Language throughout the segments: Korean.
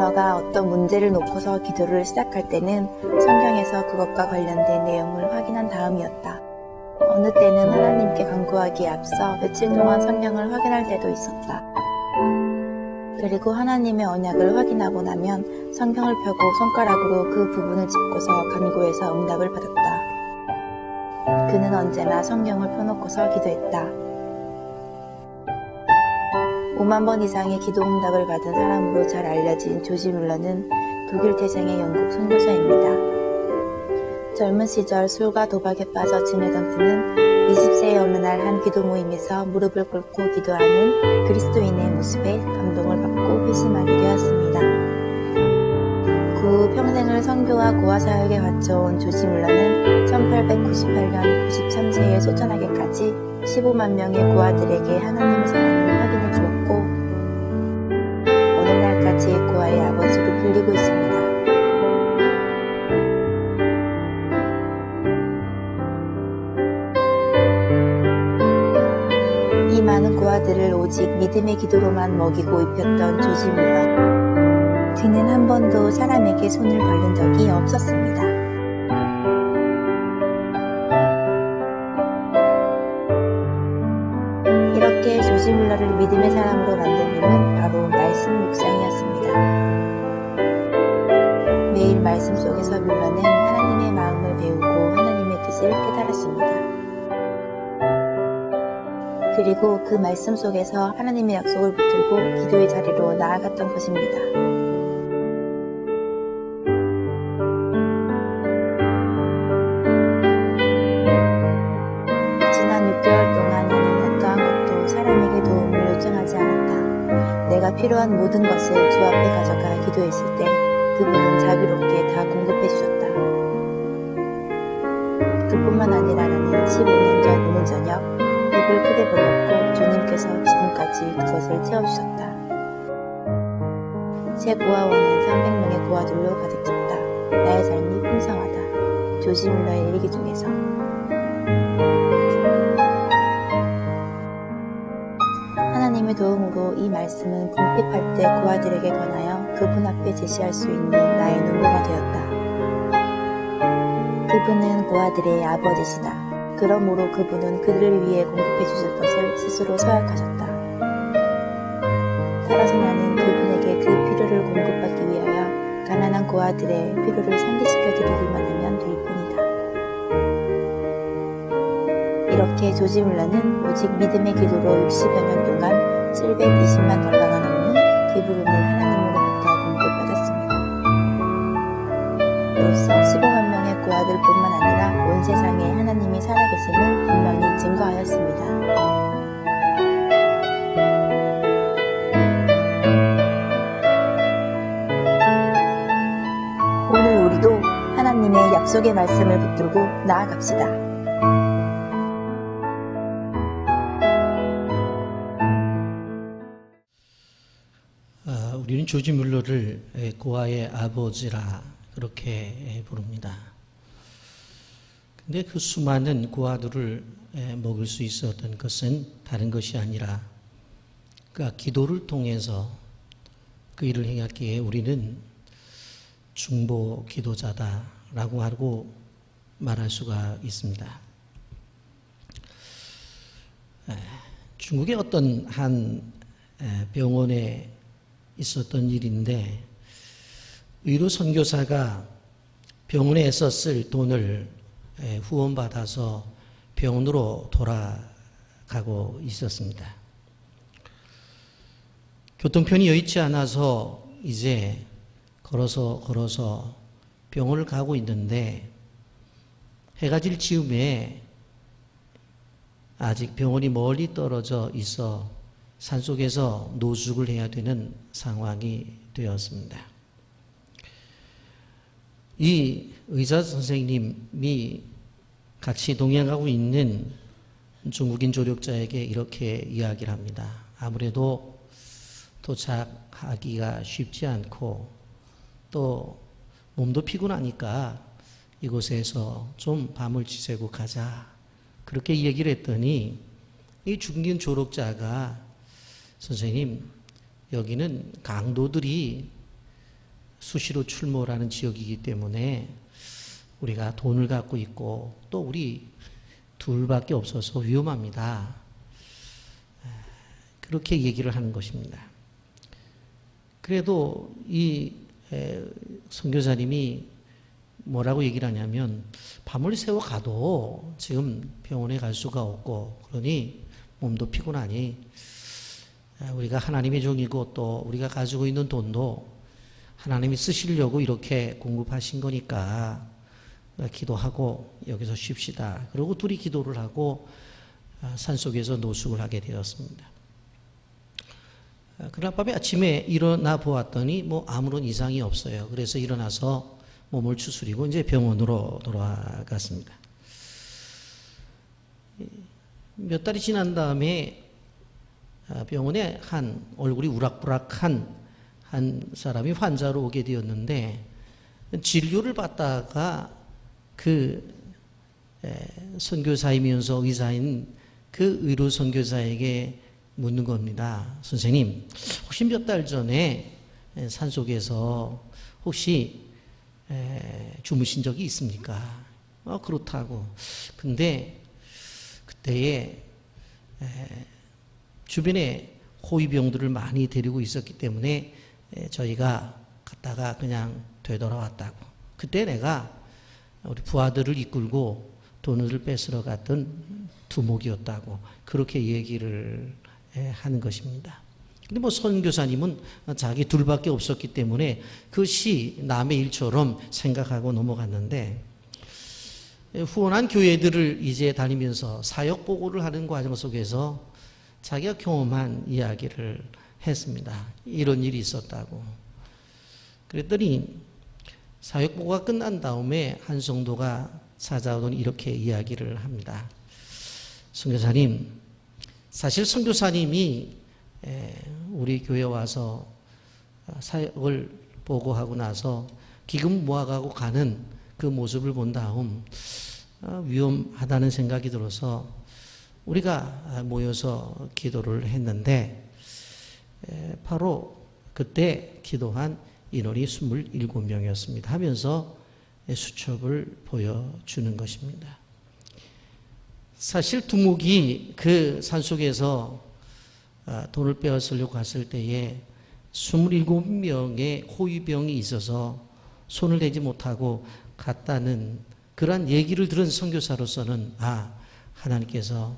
자녀가 어떤 문제를 놓고서 기도를 시작할 때는 성경에서 그것과 관련된 내용을 확인한 다음이었다. 어느 때는 하나님께 간구하기에 앞서 며칠 동안 성경을 확인할 때도 있었다. 그리고 하나님의 언약을 확인하고 나면 성경을 펴고 손가락으로 그 부분을 짚고서 간구해서 응답을 받았다. 그는 언제나 성경을 펴놓고서 기도했다. 5만 번 이상의 기도 응답을 받은 사람으로 잘 알려진 조지 뮬러는 독일 태생의 영국 선교사입니다. 젊은 시절 술과 도박에 빠져 지내던 그는 20세의 어느 날 한 기도 모임에서 무릎을 꿇고 기도하는 그리스도인의 모습에 감동을 받고 회심하게 되었습니다. 그 후 평생을 선교와 고아 사역에 바쳐온 조지 뮬러는 1898년 93세에 소천하기까지 15만 명의 고아들에게 하나님의 사랑을 확인해 주었고 오늘날까지 고아의 아버지로 불리고 있습니다. 이 많은 고아들을 오직 믿음의 기도로만 먹이고 입혔던 조지 뮬러. 그는 한 번도 사람에게 손을 벌린 적이 없었습니다. 이렇게 조지 뮬러를 믿음의 사람으로 만든 힘은 바로 말씀 묵상이었습니다. 매일 말씀 속에서 뮬러는 하나님의 마음을 배우고 하나님의 뜻을 깨달았습니다. 그리고 그 말씀 속에서 하나님의 약속을 붙들고 기도의 자리로 나아갔던 것입니다. 지난 6개월 동안 나는 어떠한 것도 사람에게 도움을 요청하지 않았다. 내가 필요한 모든 것을 주 앞에 가져가 기도했을 때 그분은 자비롭게 다 공급해 주셨다. 그뿐만 아니라 나는 15년 전 오늘 저녁 입을 크게 벌렸고 주님께서 지금까지 그것을 채워주셨다. 새 고아원은 300명의 고아들로 가득 찼다. 나의 삶이 풍성하다. 조지 뮬러의 일기 중에서. 하나님의 도움으로 이 말씀은 궁핍할 때 고아들에게 권하여 그분 앞에 제시할 수 있는 나의 눈보가 되었다. 그분은 고아들의 아버지시다. 그러므로 그분은 그들을 위해 공급해 주실 것을 스스로 서약하셨다. 따라서 나는 그분에게 그 필요를 공급받기 위하여 가난한 고아들의 필요를 상기시켜 드리기만 하면 될 뿐이다. 이렇게 조지 뮬러는 오직 믿음의 기도로 60여 년 동안 $720만 넘는 기부금을 하나님으로부터 공급받았습니다. 이로써 15만 명의 고아들뿐만 아니라 온 세상에 하나님이 살아계심을 분명히 증거하였습니다. 오늘 우리도 하나님의 약속의 말씀을 붙들고 나아갑시다. 우리는 조지 뮬러를 고아의 아버지라 그렇게 부릅니다. 근데 그 수많은 고아들을 먹을 수 있었던 것은 다른 것이 아니라 그가 기도를 통해서 그 일을 행했기에 우리는 중보 기도자다라고 하고 말할 수가 있습니다. 중국의 어떤 한 병원에 있었던 일인데 의료 선교사가 병원에서 쓸 돈을 후원받아서 병원으로 돌아가고 있었습니다. 교통편이 여의치 않아서 이제 걸어서 병원을 가고 있는데 해가 질 즈음에 아직 병원이 멀리 떨어져 있어 산속에서 노숙을 해야 되는 상황이 되었습니다. 이 의사 선생님이 같이 동행하고 있는 중국인 조력자에게 이렇게 이야기를 합니다. 아무래도 도착하기가 쉽지 않고 또 몸도 피곤하니까 이곳에서 좀 밤을 지새고 가자. 그렇게 얘기를 했더니 이 중국인 조력자가 선생님, 여기는 강도들이 수시로 출몰하는 지역이기 때문에 우리가 돈을 갖고 있고 또 우리 둘밖에 없어서 위험합니다. 그렇게 얘기를 하는 것입니다. 그래도 이 선교사님이 뭐라고 얘기를 하냐면 밤을 새워 가도 지금 병원에 갈 수가 없고 그러니 몸도 피곤하니 우리가 하나님의 종이고 또 우리가 가지고 있는 돈도 하나님이 쓰시려고 이렇게 공급하신 거니까 기도하고 여기서 쉽시다. 그리고 둘이 기도를 하고 산속에서 노숙을 하게 되었습니다. 그날 밤에 아침에 일어나 보았더니 뭐 아무런 이상이 없어요. 그래서 일어나서 몸을 추스리고 이제 병원으로 돌아갔습니다. 몇 달이 지난 다음에 병원에 한 얼굴이 우락부락한 한 사람이 환자로 오게 되었는데 진료를 받다가 그 선교사이면서 의사인 그 의료 선교사에게 묻는 겁니다. 선생님, 혹시 몇 달 전에 산속에서 혹시 주무신 적이 있습니까? 그렇다고. 근데 그때에 주변에 호위병들을 많이 데리고 있었기 때문에 저희가 갔다가 그냥 되돌아왔다고. 그때 내가 우리 부하들을 이끌고 돈을 뺏으러 갔던 두목이었다고 그렇게 얘기를 하는 것입니다. 근데 뭐 선교사님은 자기 둘밖에 없었기 때문에 그것이 남의 일처럼 생각하고 넘어갔는데 후원한 교회들을 이제 다니면서 사역 보고를 하는 과정 속에서 자기가 경험한 이야기를 했습니다. 이런 일이 있었다고. 그랬더니 사역 보고가 끝난 다음에 한 성도가 찾아오더니 이렇게 이야기를 합니다. 선교사님, 사실 선교사님이 우리 교회 와서 사역을 보고하고 나서 기금 모아가고 가는 그 모습을 본 다음 위험하다는 생각이 들어서 우리가 모여서 기도를 했는데 바로 그때 기도한 인원이 27명이었습니다. 하면서 수첩을 보여주는 것입니다. 사실 두목이 그 산속에서 돈을 빼앗으려고 갔을 때에 27명의 호위병이 있어서 손을 대지 못하고 갔다는 그러한 얘기를 들은 선교사로서는 하나님께서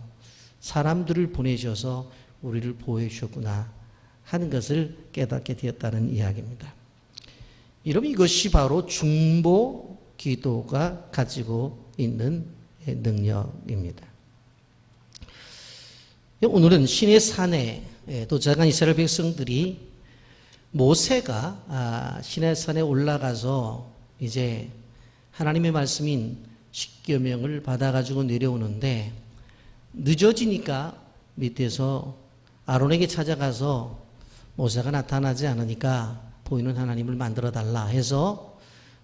사람들을 보내셔서 우리를 보호해 주셨구나 하는 것을 깨닫게 되었다는 이야기입니다. 여러분, 이것이 바로 중보 기도가 가지고 있는 능력입니다. 오늘은 시내 산에 도착한 이스라엘 백성들이 모세가 시내산에 올라가서 이제 하나님의 말씀인 십계명을 받아가지고 내려오는데 늦어지니까 밑에서 아론에게 찾아가서 모세가 나타나지 않으니까 보이는 하나님을 만들어 달라 해서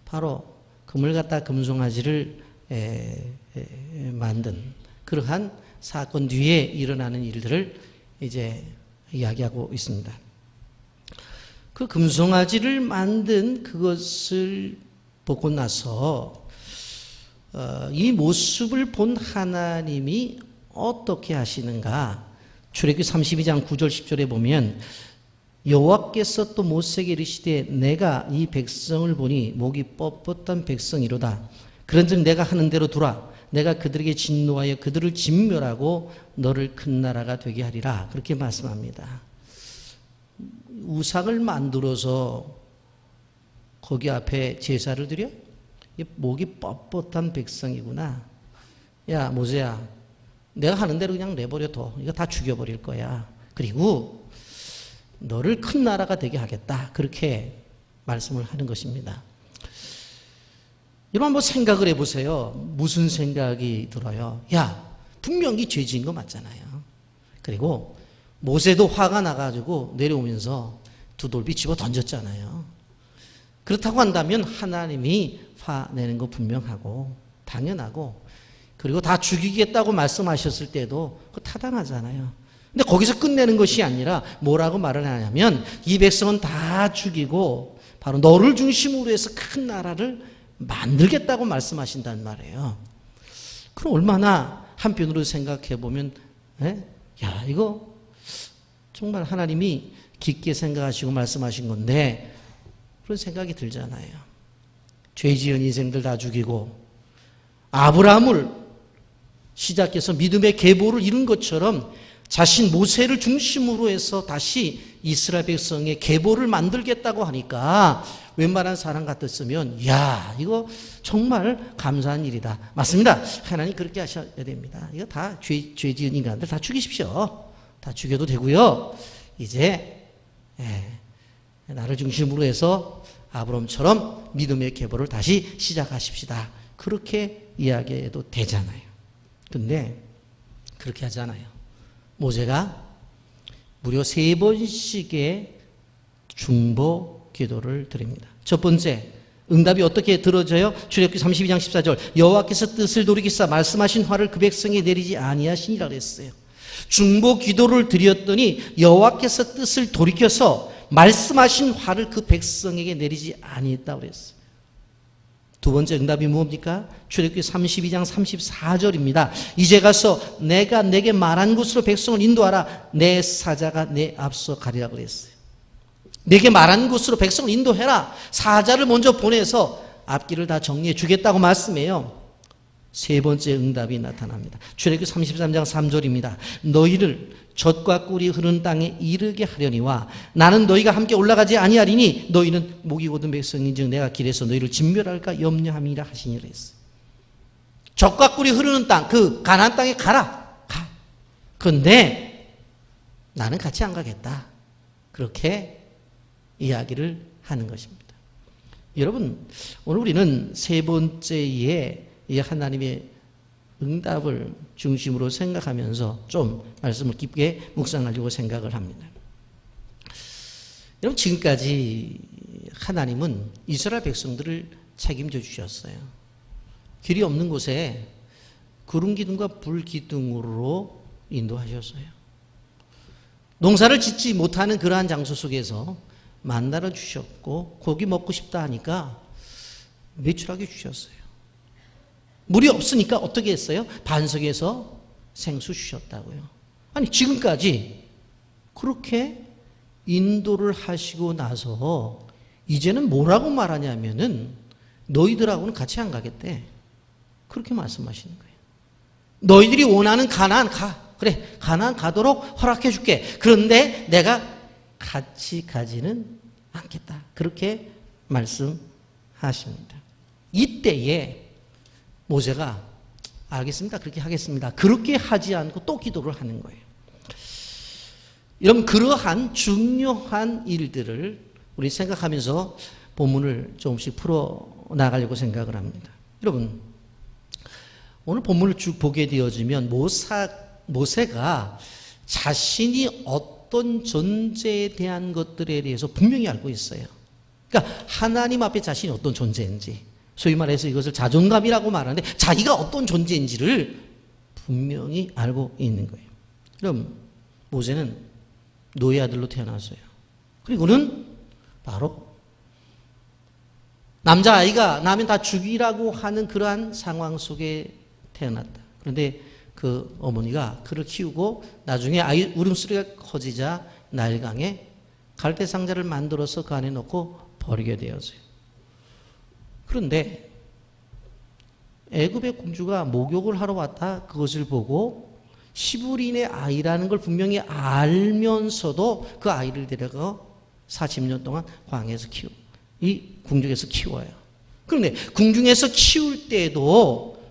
바로 금을 갖다 금송아지를 만든 그러한 사건 뒤에 일어나는 일들을 이제 이야기하고 있습니다. 그 금송아지를 만든 그것을 보고 나서 이 모습을 본 하나님이 어떻게 하시는가? 출애굽기 32장 9절 10절에 보면 여호와께서 또 모세에게 이르시되 내가 이 백성을 보니 목이 뻣뻣한 백성이로다. 그런즉 내가 하는 대로 두라. 내가 그들에게 진노하여 그들을 진멸하고 너를 큰 나라가 되게 하리라. 그렇게 말씀합니다. 우상을 만들어서 거기 앞에 제사를 드려? 목이 뻣뻣한 백성이구나. 야 모세야, 내가 하는 대로 그냥 내버려둬. 이거 다 죽여버릴 거야. 그리고 너를 큰 나라가 되게 하겠다. 그렇게 말씀을 하는 것입니다. 여러분 한번 생각을 해보세요. 무슨 생각이 들어요? 야, 분명히 죄 지은 거 맞잖아요. 그리고 모세도 화가 나가지고 내려오면서 두 돌비 집어 던졌잖아요. 그렇다고 한다면 하나님이 화내는 거 분명하고 당연하고, 그리고 다 죽이겠다고 말씀하셨을 때도 그거 타당하잖아요. 근데 거기서 끝내는 것이 아니라 뭐라고 말을 하냐면 이 백성은 다 죽이고 바로 너를 중심으로 해서 큰 나라를 만들겠다고 말씀하신단 말이에요. 그럼 얼마나 한편으로 생각해 보면, 야, 이거 정말 하나님이 깊게 생각하시고 말씀하신 건데, 그런 생각이 들잖아요. 죄 지은 인생들 다 죽이고, 아브라함을 시작해서 믿음의 계보를 이룬 것처럼 자신 모세를 중심으로 해서 다시 이스라엘 백성의 계보를 만들겠다고 하니까 웬만한 사람 같았으면, 야, 이거 정말 감사한 일이다. 맞습니다. 하나님 그렇게 하셔야 됩니다. 이거 다 죄 지은 인간들 다 죽이십시오. 다 죽여도 되고요. 이제 나를 중심으로 해서 아브라함처럼 믿음의 계보를 다시 시작하십시다. 그렇게 이야기해도 되잖아요. 근데 그렇게 하잖아요. 모세가 무려 3번씩의 중보 기도를 드립니다. 첫 번째, 응답이 어떻게 들어져요? 출애굽기 32장 14절, 여호와께서 뜻을 돌이키사 말씀하신 화를 그 백성에 내리지 아니하시니라 그랬어요. 중보 기도를 드렸더니 여호와께서 뜻을 돌이켜서 말씀하신 화를 그 백성에게 내리지 아니했다고 그랬어요. 두 번째 응답이 뭡니까? 출애굽기 32장 34절입니다. 이제 가서 내가 내게 말한 곳으로 백성을 인도하라. 내 사자가 내 앞서 가리라 그랬어요. 내게 말한 곳으로 백성을 인도해라. 사자를 먼저 보내서 앞길을 다 정리해 주겠다고 말씀해요. 세 번째 응답이 나타납니다. 출애굽기 33장 3절입니다. 너희를 젖과 꿀이 흐르는 땅에 이르게 하려니와 나는 너희가 함께 올라가지 아니하리니 너희는 목이 곧은 백성인즉 내가 길에서 너희를 진멸할까 염려함이라 하시니라 했어요. 젖과 꿀이 흐르는 땅, 그 가나안 땅에 가라. 가. 그런데 나는 같이 안 가겠다. 그렇게 이야기를 하는 것입니다. 여러분, 오늘 우리는 세 번째에 이 하나님의 응답을 중심으로 생각하면서 좀 말씀을 깊게 묵상하려고 생각을 합니다. 여러분, 지금까지 하나님은 이스라엘 백성들을 책임져 주셨어요. 길이 없는 곳에 구름 기둥과 불 기둥으로 인도하셨어요. 농사를 짓지 못하는 그러한 장소 속에서 만나를 주셨고 고기 먹고 싶다 하니까 매출하게 주셨어요. 물이 없으니까 어떻게 했어요? 반석에서 생수 주셨다고요. 아니, 지금까지 그렇게 인도를 하시고 나서 이제는 뭐라고 말하냐면은 너희들하고는 같이 안 가겠대. 그렇게 말씀하시는 거예요. 너희들이 원하는 가나안 가. 그래, 가나안 가도록 허락해 줄게. 그런데 내가 같이 가지는 않겠다. 그렇게 말씀하십니다. 이때에 모세가 알겠습니다. 그렇게 하겠습니다. 그렇게 하지 않고 또 기도를 하는 거예요. 여러분, 그러한 중요한 일들을 우리 생각하면서 본문을 조금씩 풀어 나가려고 생각을 합니다. 여러분, 오늘 본문을 쭉 보게 되어지면 모세가 자신이 어떤 존재에 대한 것들에 대해서 분명히 알고 있어요. 그러니까 하나님 앞에 자신이 어떤 존재인지, 소위 말해서 이것을 자존감이라고 말하는데 자기가 어떤 존재인지를 분명히 알고 있는 거예요. 그럼 모세는 노예 아들로 태어났어요. 그리고는 바로 남자아이가 나면 다 죽이라고 하는 그러한 상황 속에 태어났다. 그런데 그 어머니가 그를 키우고 나중에 아이 울음소리가 커지자 나일강에 갈대 상자를 만들어서 그 안에 넣고 버리게 되었어요. 그런데 애굽의 공주가 목욕을 하러 왔다 그것을 보고 시브린의 아이라는 걸 분명히 알면서도 그 아이를 데려가 40년 동안 광야에서 이 궁중에서 키워요. 그런데 궁중에서 키울 때도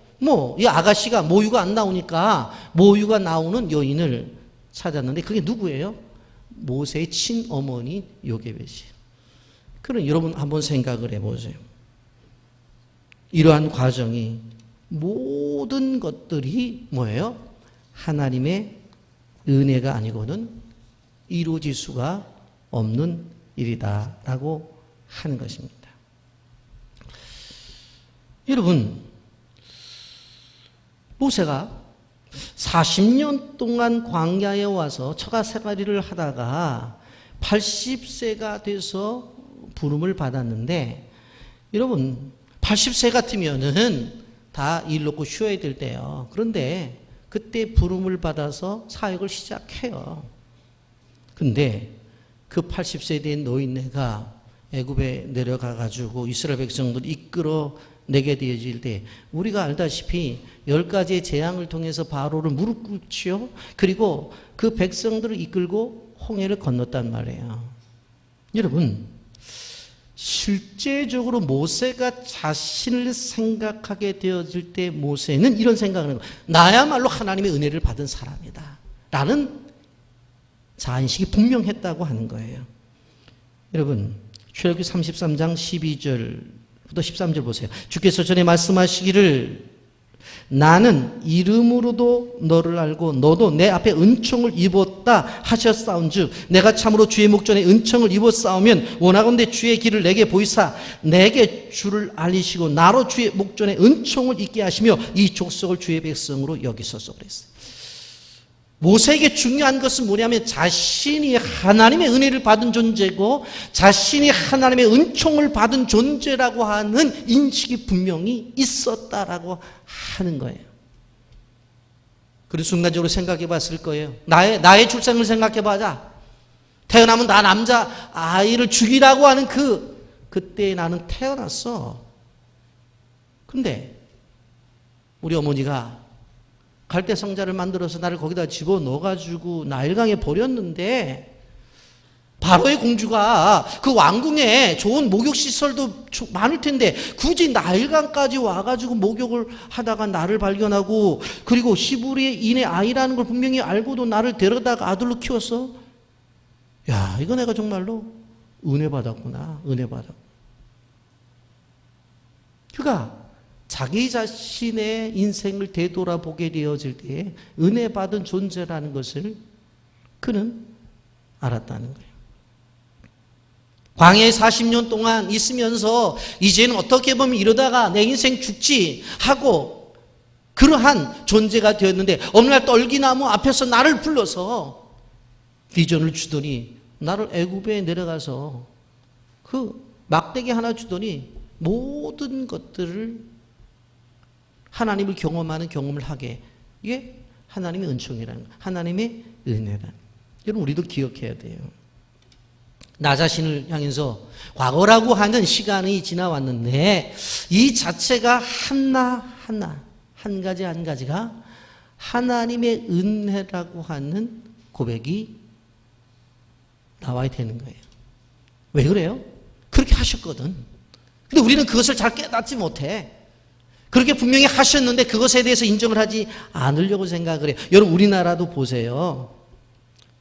이 아가씨가 모유가 안 나오니까 모유가 나오는 여인을 찾았는데 그게 누구예요? 모세의 친어머니 요게벳이에요. 그럼 여러분 한번 생각을 해보세요. 이러한 과정이 모든 것들이 뭐예요? 하나님의 은혜가 아니고는 이루어질 수가 없는 일이다라고 하는 것입니다. 여러분, 모세가 40년 동안 광야에 와서 처가새가리를 하다가 80세가 돼서 부름을 받았는데, 여러분 80세 같으면은 다 일 놓고 쉬어야 될 때예요. 그런데 그때 부름을 받아서 사역을 시작해요. 근데 그 80세 된 노인네가 애굽에 내려가 가지고 이스라엘 백성들을 이끌어 내게 되어질 때, 우리가 알다시피 10가지의 재앙을 통해서 바로를 무릎 꿇지요. 그리고 그 백성들을 이끌고 홍해를 건넜단 말이에요. 여러분, 실제적으로 모세가 자신을 생각하게 되어질 때 모세는 이런 생각을 하는 거예요. 나야말로 하나님의 은혜를 받은 사람이다 라는 자인식이 분명했다고 하는 거예요. 여러분, 출애굽기 33장 12절부터 13절 보세요. 주께서 전에 말씀하시기를 나는 이름으로도 너를 알고 너도 내 앞에 은총을 입었다 하셨사온즉 내가 참으로 주의 목전에 은총을 입었사오면 원하건대 주의 길을 내게 보이사 내게 주를 알리시고 나로 주의 목전에 은총을 입게 하시며 이 족속을 주의 백성으로 여기소서 그랬어요. 모세에게 중요한 것은 뭐냐면 자신이 하나님의 은혜를 받은 존재고 자신이 하나님의 은총을 받은 존재라고 하는 인식이 분명히 있었다라고 하는 거예요. 그리고 순간적으로 생각해 봤을 거예요. 나의 출생을 생각해 보자. 태어나면 나 남자 아이를 죽이라고 하는 그때 나는 태어났어. 근데 우리 어머니가 갈대 상자를 만들어서 나를 거기다 집어넣어가지고 나일강에 버렸는데, 바로의 공주가 그 왕궁에 좋은 목욕시설도 많을 텐데 굳이 나일강까지 와가지고 목욕을 하다가 나를 발견하고, 그리고 시부리의 인의 아이라는 걸 분명히 알고도 나를 데려다가 아들로 키웠어. 야, 이거 내가 정말로 은혜 받았구나. 은혜 받았구나. 그가 자기 자신의 인생을 되돌아보게 되어질 때에 은혜 받은 존재라는 것을 그는 알았다는 거예요. 광야에 40년 동안 있으면서 이제는 어떻게 보면 이러다가 내 인생 죽지 하고 그러한 존재가 되었는데, 어느 날 떨기나무 앞에서 나를 불러서 비전을 주더니 나를 애굽에 내려가서 그 막대기 하나 주더니 모든 것들을 하나님을 경험하는 경험을 하게, 이게 하나님의 은총이라는 거예요. 하나님의 은혜라는 거예요. 여러분, 우리도 기억해야 돼요. 나 자신을 향해서 과거라고 하는 시간이 지나왔는데 이 자체가 하나하나 한 가지 한 가지가 하나님의 은혜라고 하는 고백이 나와야 되는 거예요. 왜 그래요? 그렇게 하셨거든. 근데 우리는 그것을 잘 깨닫지 못해. 그렇게 분명히 하셨는데 그것에 대해서 인정을 하지 않으려고 생각을 해요. 여러분, 우리나라도 보세요.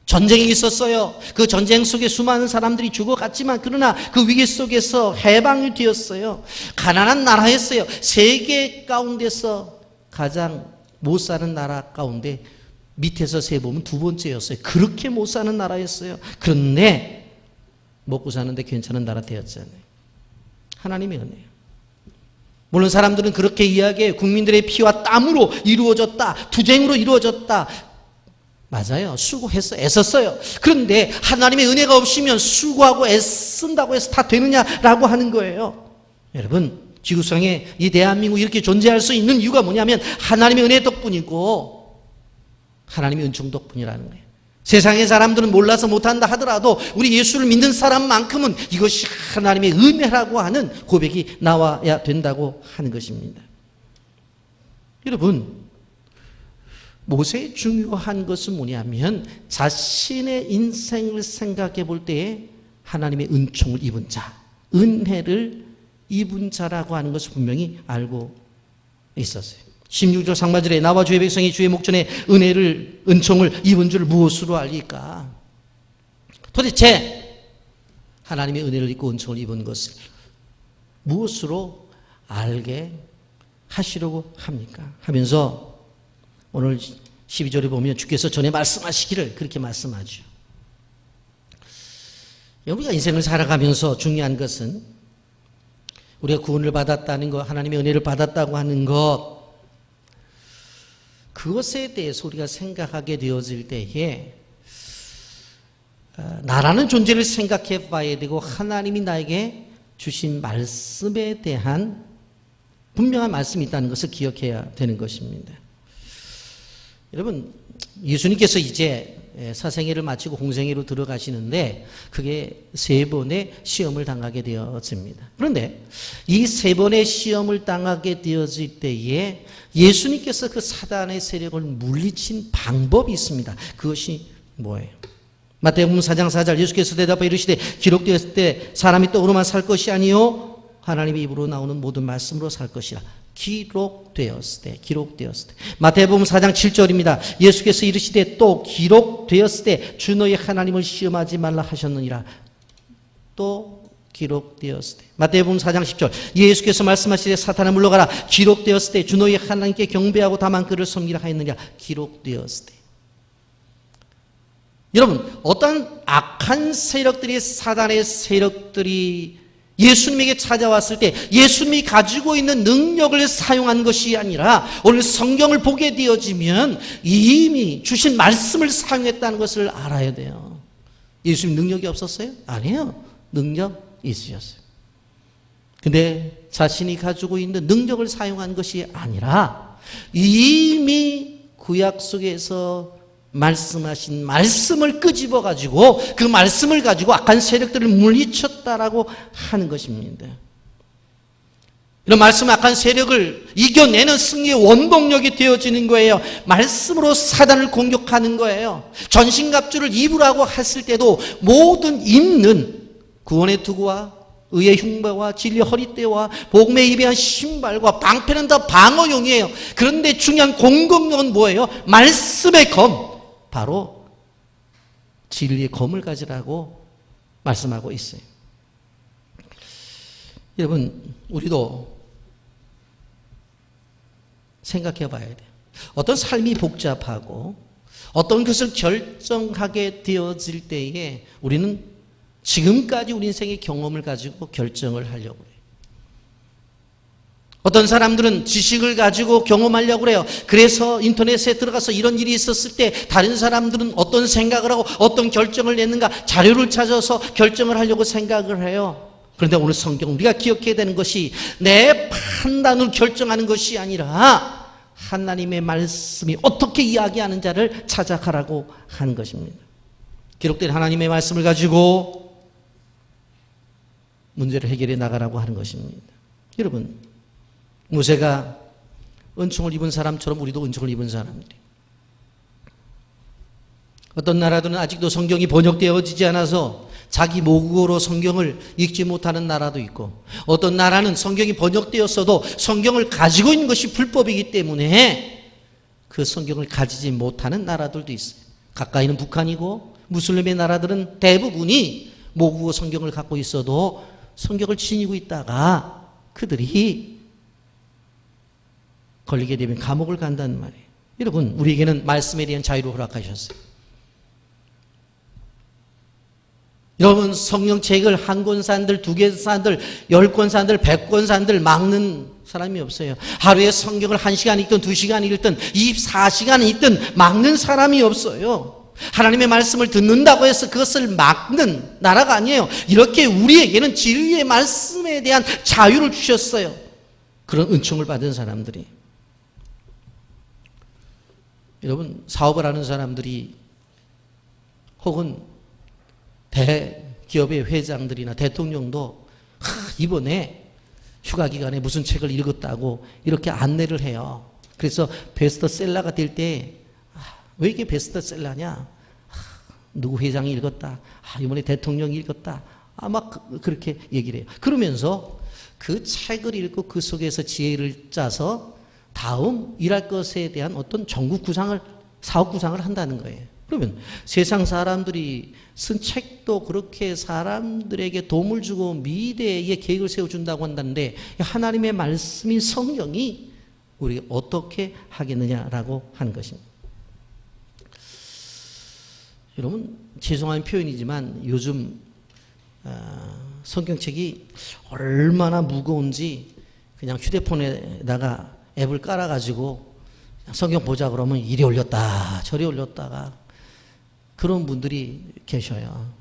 전쟁이 있었어요. 그 전쟁 속에 수많은 사람들이 죽어갔지만 그러나 그 위기 속에서 해방이 되었어요. 가난한 나라였어요. 세계 가운데서 가장 못 사는 나라 가운데 밑에서 세보면 두 번째였어요. 그렇게 못 사는 나라였어요. 그런데 먹고 사는데 괜찮은 나라 되었잖아요. 하나님의 은혜예요. 물론 사람들은 그렇게 이야기해요. 국민들의 피와 땀으로 이루어졌다. 투쟁으로 이루어졌다. 맞아요. 수고했어. 애썼어요. 그런데 하나님의 은혜가 없으면 수고하고 애쓴다고 해서 다 되느냐라고 하는 거예요. 여러분, 지구상에 이 대한민국이 이렇게 존재할 수 있는 이유가 뭐냐면 하나님의 은혜 덕분이고 하나님의 은총 덕분이라는 거예요. 세상의 사람들은 몰라서 못한다 하더라도 우리 예수를 믿는 사람만큼은 이것이 하나님의 은혜라고 하는 고백이 나와야 된다고 하는 것입니다. 여러분, 모세의 중요한 것은 뭐냐면 자신의 인생을 생각해 볼 때에 하나님의 은총을 입은 자, 은혜를 입은 자라고 하는 것을 분명히 알고 있었어요. 16절 상반절에 나와 주의 백성이 주의 목전에 은총을 입은 줄 무엇으로 알리까? 도대체 하나님의 은혜를 입고 은총을 입은 것을 무엇으로 알게 하시려고 합니까? 하면서 오늘 12절에 보면 주께서 전에 말씀하시기를 그렇게 말씀하죠. 우리가 인생을 살아가면서 중요한 것은 우리가 구원을 받았다는 것, 하나님의 은혜를 받았다고 하는 것, 그것에 대해서 우리가 생각하게 되어질 때에 나라는 존재를 생각해 봐야 되고 하나님이 나에게 주신 말씀에 대한 분명한 말씀이 있다는 것을 기억해야 되는 것입니다. 여러분, 예수님께서 이제 사생애를 마치고 공생애로 들어가시는데 그게 3번의 시험을 당하게 되어집니다. 그런데 이 3번의 시험을 당하게 되어질 때에 예수님께서 그 사단의 세력을 물리친 방법이 있습니다. 그것이 뭐예요? 마태복음 4장 4절 예수께서 대답하여 이르시되 기록되었을 때 사람이 떡으로만 살 것이 아니요 하나님의 입으로 나오는 모든 말씀으로 살 것이라. 기록되었을 때. 마태복음 4장 7절입니다. 예수께서 이르시되 또 기록되었을 때 주 너희 하나님을 시험하지 말라 하셨느니라. 또 기록되었을 때. 마태복음 4장 10절 예수께서 말씀하시되 사탄아 물러가라. 기록되었을 때 주 너희 하나님께 경배하고 다만 그를 섬기라 하였느니라. 기록되었을 때. 여러분, 어떤 악한 세력들이, 사단의 세력들이 예수님에게 찾아왔을 때 예수님이 가지고 있는 능력을 사용한 것이 아니라 오늘 성경을 보게 되어지면 이미 주신 말씀을 사용했다는 것을 알아야 돼요. 예수님 능력이 없었어요? 아니에요. 능력 있으셨어요. 근데 자신이 가지고 있는 능력을 사용한 것이 아니라 이미 구약 속에서 말씀하신 말씀을 끄집어 가지고 그 말씀을 가지고 악한 세력들을 물리쳤다라고 하는 것입니다. 이런 말씀 악한 세력을 이겨내는 승리의 원동력이 되어지는 거예요. 말씀으로 사단을 공격하는 거예요. 전신갑주를 입으라고 했을 때도 모든 입는 구원의 투구와 의의 흉배와 진리의 허리띠와 복음에 예비한 신발과 방패는 다 방어용이에요. 그런데 중요한 공격력은 뭐예요? 말씀의 검, 바로 진리의 검을 가지라고 말씀하고 있어요. 여러분, 우리도 생각해 봐야 돼요. 어떤 삶이 복잡하고 어떤 것을 결정하게 되어질 때에 우리는 지금까지 우리 인생의 경험을 가지고 결정을 하려고 해요. 어떤 사람들은 지식을 가지고 경험하려고 그래요. 그래서 인터넷에 들어가서 이런 일이 있었을 때 다른 사람들은 어떤 생각을 하고 어떤 결정을 냈는가 자료를 찾아서 결정을 하려고 생각을 해요. 그런데 오늘 성경 우리가 기억해야 되는 것이 내 판단으로 결정하는 것이 아니라 하나님의 말씀이 어떻게 이야기하는 자를 찾아가라고 하는 것입니다. 기록된 하나님의 말씀을 가지고 문제를 해결해 나가라고 하는 것입니다. 여러분, 모세가 은총을 입은 사람처럼 우리도 은총을 입은 사람들이. 어떤 나라들은 아직도 성경이 번역되어지지 않아서 자기 모국어로 성경을 읽지 못하는 나라도 있고, 어떤 나라는 성경이 번역되었어도 성경을 가지고 있는 것이 불법이기 때문에 그 성경을 가지지 못하는 나라들도 있어요. 가까이는 북한이고 무슬림의 나라들은 대부분이 모국어 성경을 갖고 있어도 성경을 지니고 있다가 그들이 걸리게 되면 감옥을 간다는 말이에요. 여러분, 우리에게는 말씀에 대한 자유를 허락하셨어요. 여러분, 성경책을 한 권 산들, 2개 산들, 10권 산들, 100권 산들 막는 사람이 없어요. 하루에 성경을 1시간 읽든 2시간 읽든 24시간 읽든 막는 사람이 없어요. 하나님의 말씀을 듣는다고 해서 그것을 막는 나라가 아니에요. 이렇게 우리에게는 진리의 말씀에 대한 자유를 주셨어요. 그런 은총을 받은 사람들이. 여러분, 사업을 하는 사람들이 혹은 대기업의 회장들이나 대통령도 이번에 휴가 기간에 무슨 책을 읽었다고 이렇게 안내를 해요. 그래서 베스트셀러가 될 때 왜 이게 베스트셀러냐? 누구 회장이 읽었다. 이번에 대통령이 읽었다. 막 그렇게 얘기를 해요. 그러면서 그 책을 읽고 그 속에서 지혜를 짜서 다음 일할 것에 대한 어떤 전국 구상을, 사업 구상을 한다는 거예요. 그러면 세상 사람들이 쓴 책도 그렇게 사람들에게 도움을 주고 미래에 계획을 세워준다고 한다는데 하나님의 말씀인 성경이 우리가 어떻게 하겠느냐라고 하는 것입니다. 여러분, 죄송한 표현이지만 요즘 성경책이 얼마나 무거운지 그냥 휴대폰에다가 앱을 깔아가지고 성경 보자 그러면 이리 올렸다 저리 올렸다가 그런 분들이 계셔요.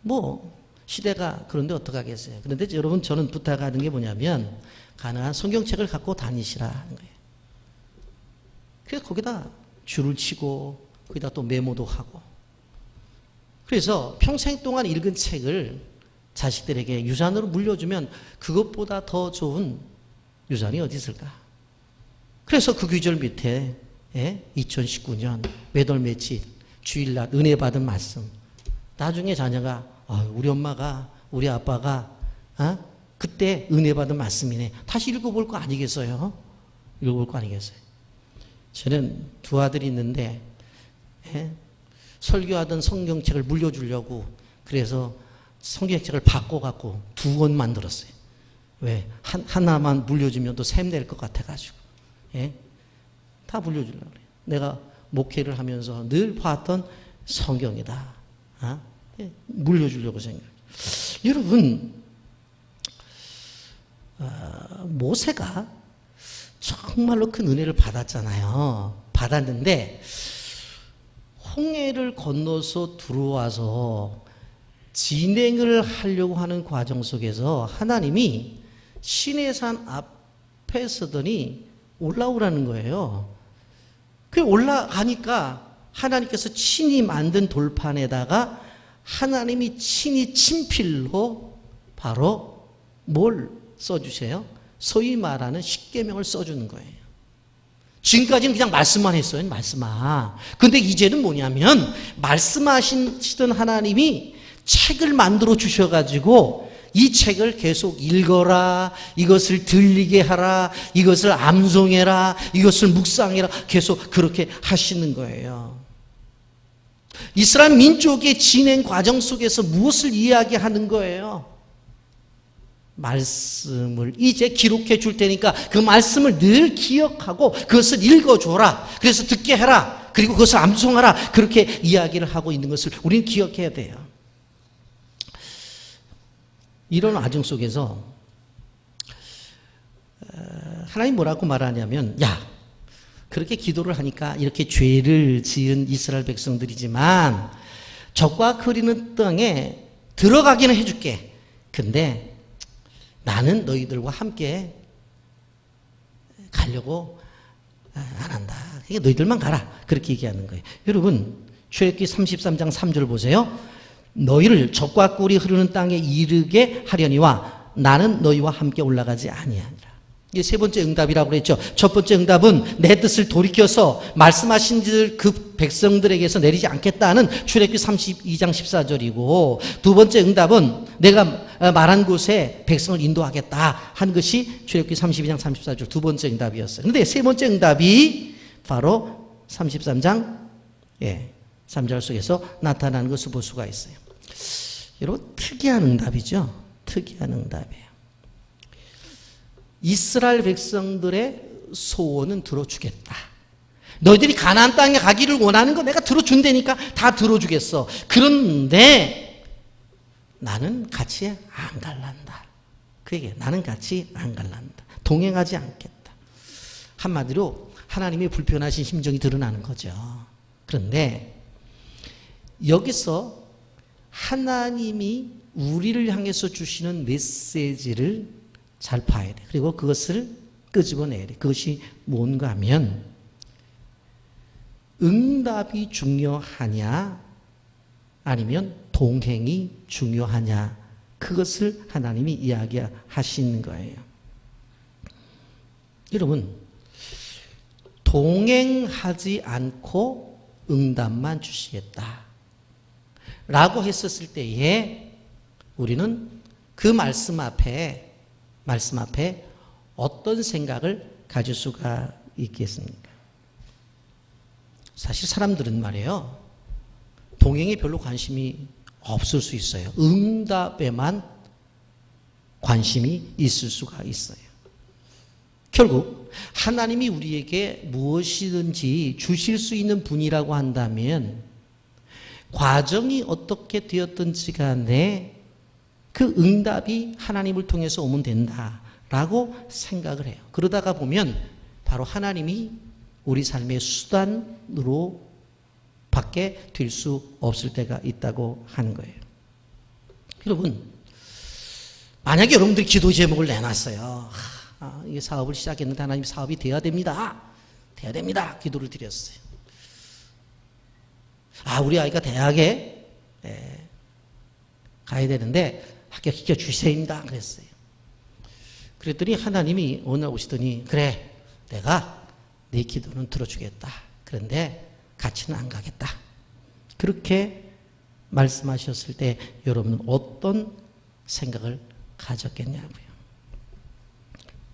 뭐 시대가 그런데 어떡하겠어요. 그런데 여러분 저는 부탁하는 게 뭐냐면 가능한 성경책을 갖고 다니시라 하는 거예요. 그래서 거기다 줄을 치고 거기다 또 메모도 하고, 그래서 평생 동안 읽은 책을 자식들에게 유산으로 물려주면 그것보다 더 좋은 유산이 어디 있을까? 그래서 그 규절 밑에 2019년 몇월 며칠 주일날 은혜 받은 말씀, 나중에 자녀가 우리 엄마가 우리 아빠가 그때 은혜 받은 말씀이네, 다시 읽어볼 거 아니겠어요? 읽어볼 거 아니겠어요? 저는 두 아들이 있는데 설교하던 성경책을 물려주려고 그래서 성경책을 바꿔갖고 2권 만들었어요. 왜? 하나만 물려주면 또 샘낼 것 같아가지고. 다 물려주려고 그래요. 내가 목회를 하면서 늘 봤던 성경이다. 물려주려고 생각해요. 여러분, 모세가 정말로 큰 은혜를 받았잖아요. 받았는데 홍해를 건너서 들어와서 진행을 하려고 하는 과정 속에서 하나님이 시내산 앞에 서더니 올라오라는 거예요. 그 올라가니까 하나님께서 친히 만든 돌판에다가 하나님이 친히 친필로 바로 뭘 써주세요? 소위 말하는 십계명을 써주는 거예요. 지금까지는 그냥 말씀만 했어요. 말씀만. 근데 이제는 뭐냐면 말씀하시던 하나님이 책을 만들어 주셔가지고 이 책을 계속 읽어라, 이것을 들리게 하라, 이것을 암송해라, 이것을 묵상해라, 계속 그렇게 하시는 거예요. 이스라엘 민족의 진행 과정 속에서 무엇을 이야기하는 거예요? 말씀을 이제 기록해 줄 테니까 그 말씀을 늘 기억하고 그것을 읽어줘라. 그래서 듣게 해라. 그리고 그것을 암송하라. 그렇게 이야기를 하고 있는 것을 우리는 기억해야 돼요. 이런 과정 속에서 하나님 뭐라고 말하냐면, 야, 그렇게 기도를 하니까 이렇게 죄를 지은 이스라엘 백성들이지만 적과 흐리는 땅에 들어가기는 해줄게. 근데 나는 너희들과 함께 가려고 안 한다. 그러니까 너희들만 가라. 그렇게 얘기하는 거예요. 여러분, 출애굽기 33장 3절 보세요. 너희를 적과 꿀이 흐르는 땅에 이르게 하려니와 나는 너희와 함께 올라가지 아니하니라. 이게 세 번째 응답이라고 그랬죠. 첫 번째 응답은 내 뜻을 돌이켜서 말씀하신 그 백성들에게서 내리지 않겠다는 출애굽기 32장 14절이고, 두 번째 응답은 내가 말한 곳에 백성을 인도하겠다 하는 것이 출애굽기 32장 34절 두 번째 응답이었어요. 그런데 세 번째 응답이 바로 33장 3절 속에서 나타나는 것을 볼 수가 있어요. 여러분, 특이한 응답이죠. 특이한 응답이에요. 이스라엘 백성들의 소원은 들어주겠다. 너희들이 가나안 땅에 가기를 원하는 거 내가 들어준다니까 다 들어주겠어. 그런데 나는 같이 안 갈란다. 그 얘기예요. 나는 같이 안 갈란다. 동행하지 않겠다. 한마디로 하나님의 불편하신 심정이 드러나는 거죠. 그런데 여기서 하나님이 우리를 향해서 주시는 메시지를 잘 봐야 돼. 그리고 그것을 끄집어내야 돼. 그것이 뭔가 하면, 응답이 중요하냐 아니면 동행이 중요하냐, 그것을 하나님이 이야기하시는 거예요. 여러분, 동행하지 않고 응답만 주시겠다 라고 했었을 때에 우리는 그 말씀 앞에 어떤 생각을 가질 수가 있겠습니까? 사실 사람들은 말이에요, 동행에 별로 관심이 없을 수 있어요. 응답에만 관심이 있을 수가 있어요. 결국 하나님이 우리에게 무엇이든지 주실 수 있는 분이라고 한다면 과정이 어떻게 되었든지 간에 그 응답이 하나님을 통해서 오면 된다라고 생각을 해요. 그러다가 보면 바로 하나님이 우리 삶의 수단으로 밖에 될 수 없을 때가 있다고 하는 거예요. 여러분, 만약에 여러분들이 기도 제목을 내놨어요. 이게 사업을 시작했는데 하나님 사업이 돼야 됩니다. 돼야 됩니다. 기도를 드렸어요. 우리 아이가 대학에 가야 되는데 합격시켜 주세요입니다. 그랬어요. 그랬더니 하나님이 어느 날 오시더니 그래, 내가 네 기도는 들어주겠다. 그런데 같이는 안 가겠다. 그렇게 말씀하셨을 때 여러분은 어떤 생각을 가졌겠냐고요.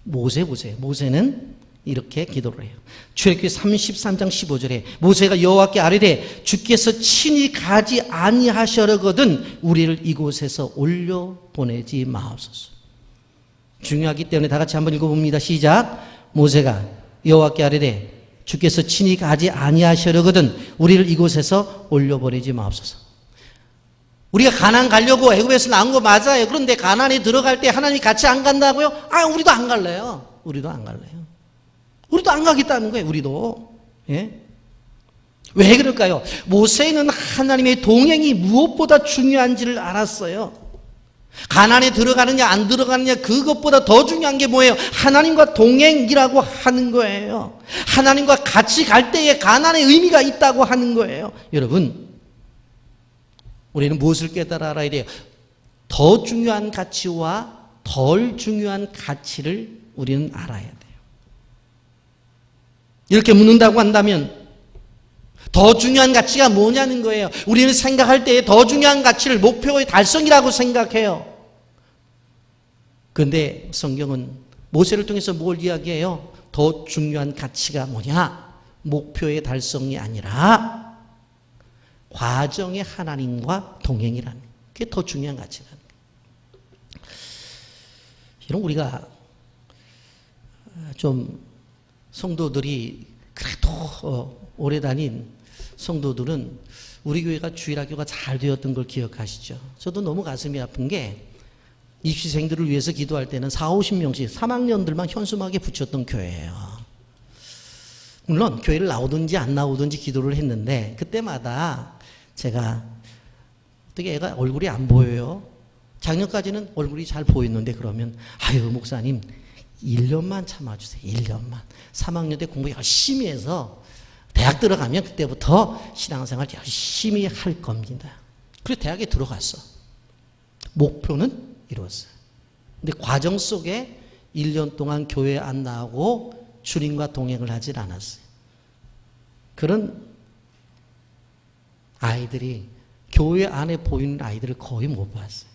모세 보세요. 모세는 이렇게 기도를 해요. 출애굽기 33장 15절에 모세가 여호와께 아뢰되 주께서 친히 가지 아니하셔거든 우리를 이곳에서 올려 보내지 마옵소서. 중요하기 때문에 다 같이 한번 읽어봅니다. 시작. 모세가 여호와께 아뢰되 주께서 친히 가지 아니하셔거든 우리를 이곳에서 올려 보내지 마옵소서. 우리가 가나안 가려고 애굽에서 나온 거 맞아요. 그런데 가나안에 들어갈 때 하나님이 같이 안 간다고요? 우리도 안 갈래요. 우리도 안 갈래요. 우리도 안 가겠다는 거예요. 우리도. 예? 왜 그럴까요? 모세는 하나님의 동행이 무엇보다 중요한지를 알았어요. 가나안에 들어가느냐 안 들어가느냐 그것보다 더 중요한 게 뭐예요? 하나님과 동행이라고 하는 거예요. 하나님과 같이 갈 때에 가나안의 의미가 있다고 하는 거예요. 여러분, 우리는 무엇을 깨달아 알아야 돼요? 더 중요한 가치와 덜 중요한 가치를 우리는 알아야 돼요. 이렇게 묻는다고 한다면 더 중요한 가치가 뭐냐는 거예요. 우리는 생각할 때에 더 중요한 가치를 목표의 달성이라고 생각해요. 그런데 성경은 모세를 통해서 뭘 이야기해요? 더 중요한 가치가 뭐냐? 목표의 달성이 아니라 과정의 하나님과 동행이라는 게 더 중요한 가치라는 거예요. 여러분, 우리가 좀 성도들이 그래도 오래 다닌 성도들은 우리 교회가 주일학교가 잘 되었던 걸 기억하시죠? 저도 너무 가슴이 아픈 게 입시생들을 위해서 기도할 때는 40-50명씩 3학년들만 현수막에 붙였던 교회예요. 물론 교회를 나오든지 안 나오든지 기도를 했는데 그때마다 제가 어떻게 애가 얼굴이 안 보여요? 작년까지는 얼굴이 잘 보였는데 그러면 목사님 1년만 참아주세요. 1년만. 3학년 때 공부 열심히 해서 대학 들어가면 그때부터 신앙생활 열심히 할 겁니다. 그래서 대학에 들어갔어. 목표는 이루었어요. 근데 과정 속에 1년 동안 교회 안 나오고 주님과 동행을 하질 않았어요. 그런 아이들이 교회 안에 보이는 아이들을 거의 못 봤어요.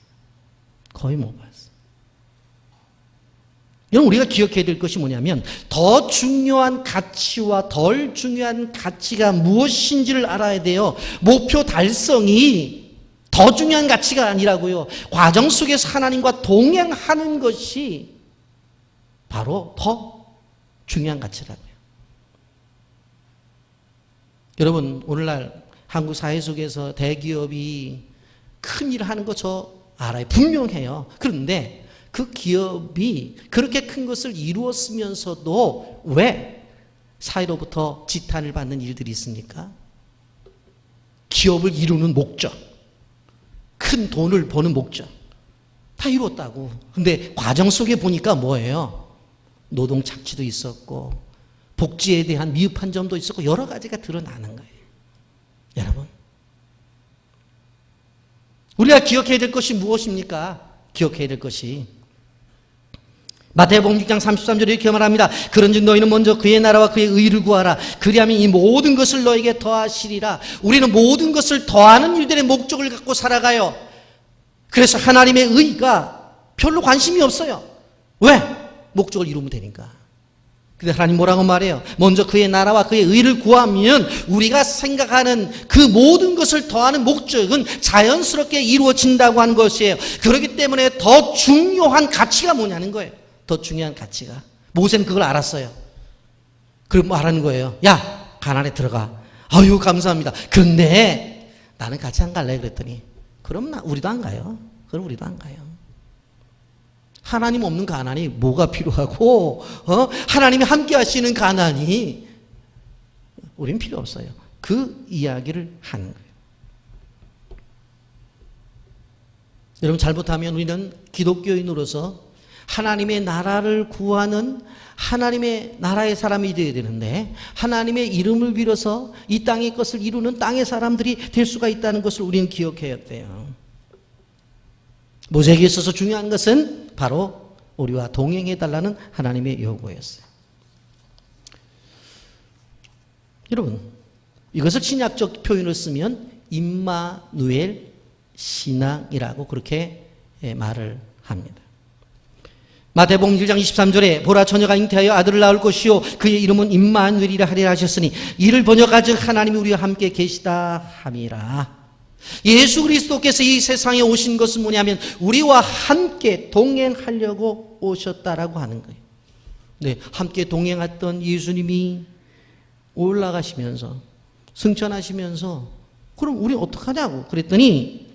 거의 못 봤어요. 여러분, 우리가 기억해야 될 것이 뭐냐면 더 중요한 가치와 덜 중요한 가치가 무엇인지를 알아야 돼요. 목표 달성이 더 중요한 가치가 아니라고요. 과정 속에서 하나님과 동행하는 것이 바로 더 중요한 가치라고요. 여러분, 오늘날 한국 사회 속에서 대기업이 큰 일을 하는 거 저 알아요. 분명해요. 그런데 그 기업이 그렇게 큰 것을 이루었으면서도 왜 사회로부터 지탄을 받는 일들이 있습니까? 기업을 이루는 목적, 큰 돈을 버는 목적 다 이뤘다고. 근데 과정 속에 보니까 뭐예요? 노동 착취도 있었고 복지에 대한 미흡한 점도 있었고 여러 가지가 드러나는 거예요. 여러분, 우리가 기억해야 될 것이 무엇입니까? 기억해야 될 것이 마태복음 6장 33절에 이렇게 말합니다. 그런즉 너희는 먼저 그의 나라와 그의 의를 구하라. 그리하면 이 모든 것을 너에게 더하시리라. 우리는 모든 것을 더하는 일들의 목적을 갖고 살아가요. 그래서 하나님의 의가 별로 관심이 없어요. 왜? 목적을 이루면 되니까. 근데 하나님 뭐라고 말해요? 먼저 그의 나라와 그의 의를 구하면 우리가 생각하는 그 모든 것을 더하는 목적은 자연스럽게 이루어진다고 하는 것이에요. 그렇기 때문에 더 중요한 가치가 뭐냐는 거예요. 더 중요한 가치가. 모세는 그걸 알았어요. 그럼 말하는 거예요. 야, 가나안에 들어가. 아유, 감사합니다. 그런데 나는 같이 안 갈래. 그랬더니 그럼 우리도 안 가요. 그럼 우리도 안 가요. 하나님 없는 가나안이 뭐가 필요하고 하나님이 함께 하시는 가나안이 우린 필요 없어요. 그 이야기를 하는 거예요. 여러분, 잘못하면 우리는 기독교인으로서 하나님의 나라를 구하는 하나님의 나라의 사람이 되어야 되는데, 하나님의 이름을 빌어서 이 땅의 것을 이루는 땅의 사람들이 될 수가 있다는 것을 우리는 기억해야 돼요. 모세에게 있어서 중요한 것은 바로 우리와 동행해달라는 하나님의 요구였어요. 여러분, 이것을 신약적 표현을 쓰면 임마누엘 신앙이라고 그렇게 말을 합니다. 마태복음 1장 23절에 보라, 처녀가 잉태하여 아들을 낳을 것이요 그의 이름은 임마누엘이라 하리라 하셨으니 이를 번역하즉 하나님이 우리와 함께 계시다 함이라. 예수 그리스도께서 이 세상에 오신 것은 뭐냐면 우리와 함께 동행하려고 오셨다라고 하는 거예요. 네, 함께 동행했던 예수님이 올라가시면서 승천하시면서 그럼 우리 어떡하냐고 그랬더니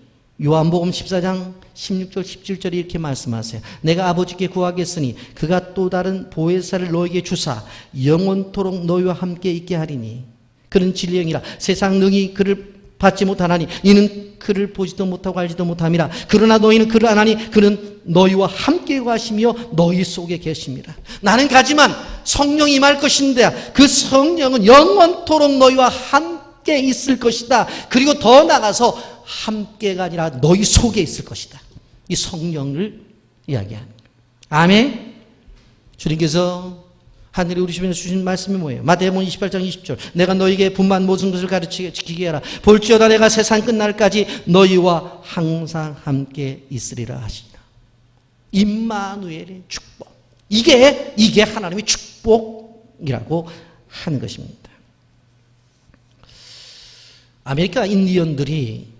요한복음 14장 16절 17절에 이렇게 말씀하세요. 내가 아버지께 구하겠으니 그가 또 다른 보혜사를 너에게 주사 영원토록 너희와 함께 있게 하리니 그는 진리의 영이라. 세상 능히 그를 받지 못하나니 이는 그를 보지도 못하고 알지도 못함이라. 그러나 너희는 그를 아나니 그는 너희와 함께 가시며 너희 속에 계십니다. 나는 가지만 성령이 임할 것인데 그 성령은 영원토록 너희와 함께 있을 것이다. 그리고 더 나아가서 함께가 아니라 너희 속에 있을 것이다. 이 성령을 이야기하는 거예요. 아멘. 주님께서 하늘에 우리 주변에 주신 말씀이 뭐예요? 마태복음 28장 20절. 내가 너희에게 분만 모든 것을 가르치게 지키게 하라. 볼지어다 내가 세상 끝날까지 너희와 항상 함께 있으리라 하시니라. 임마누엘의 축복. 이게 하나님의 축복이라고 하는 것입니다. 아메리카 인디언들이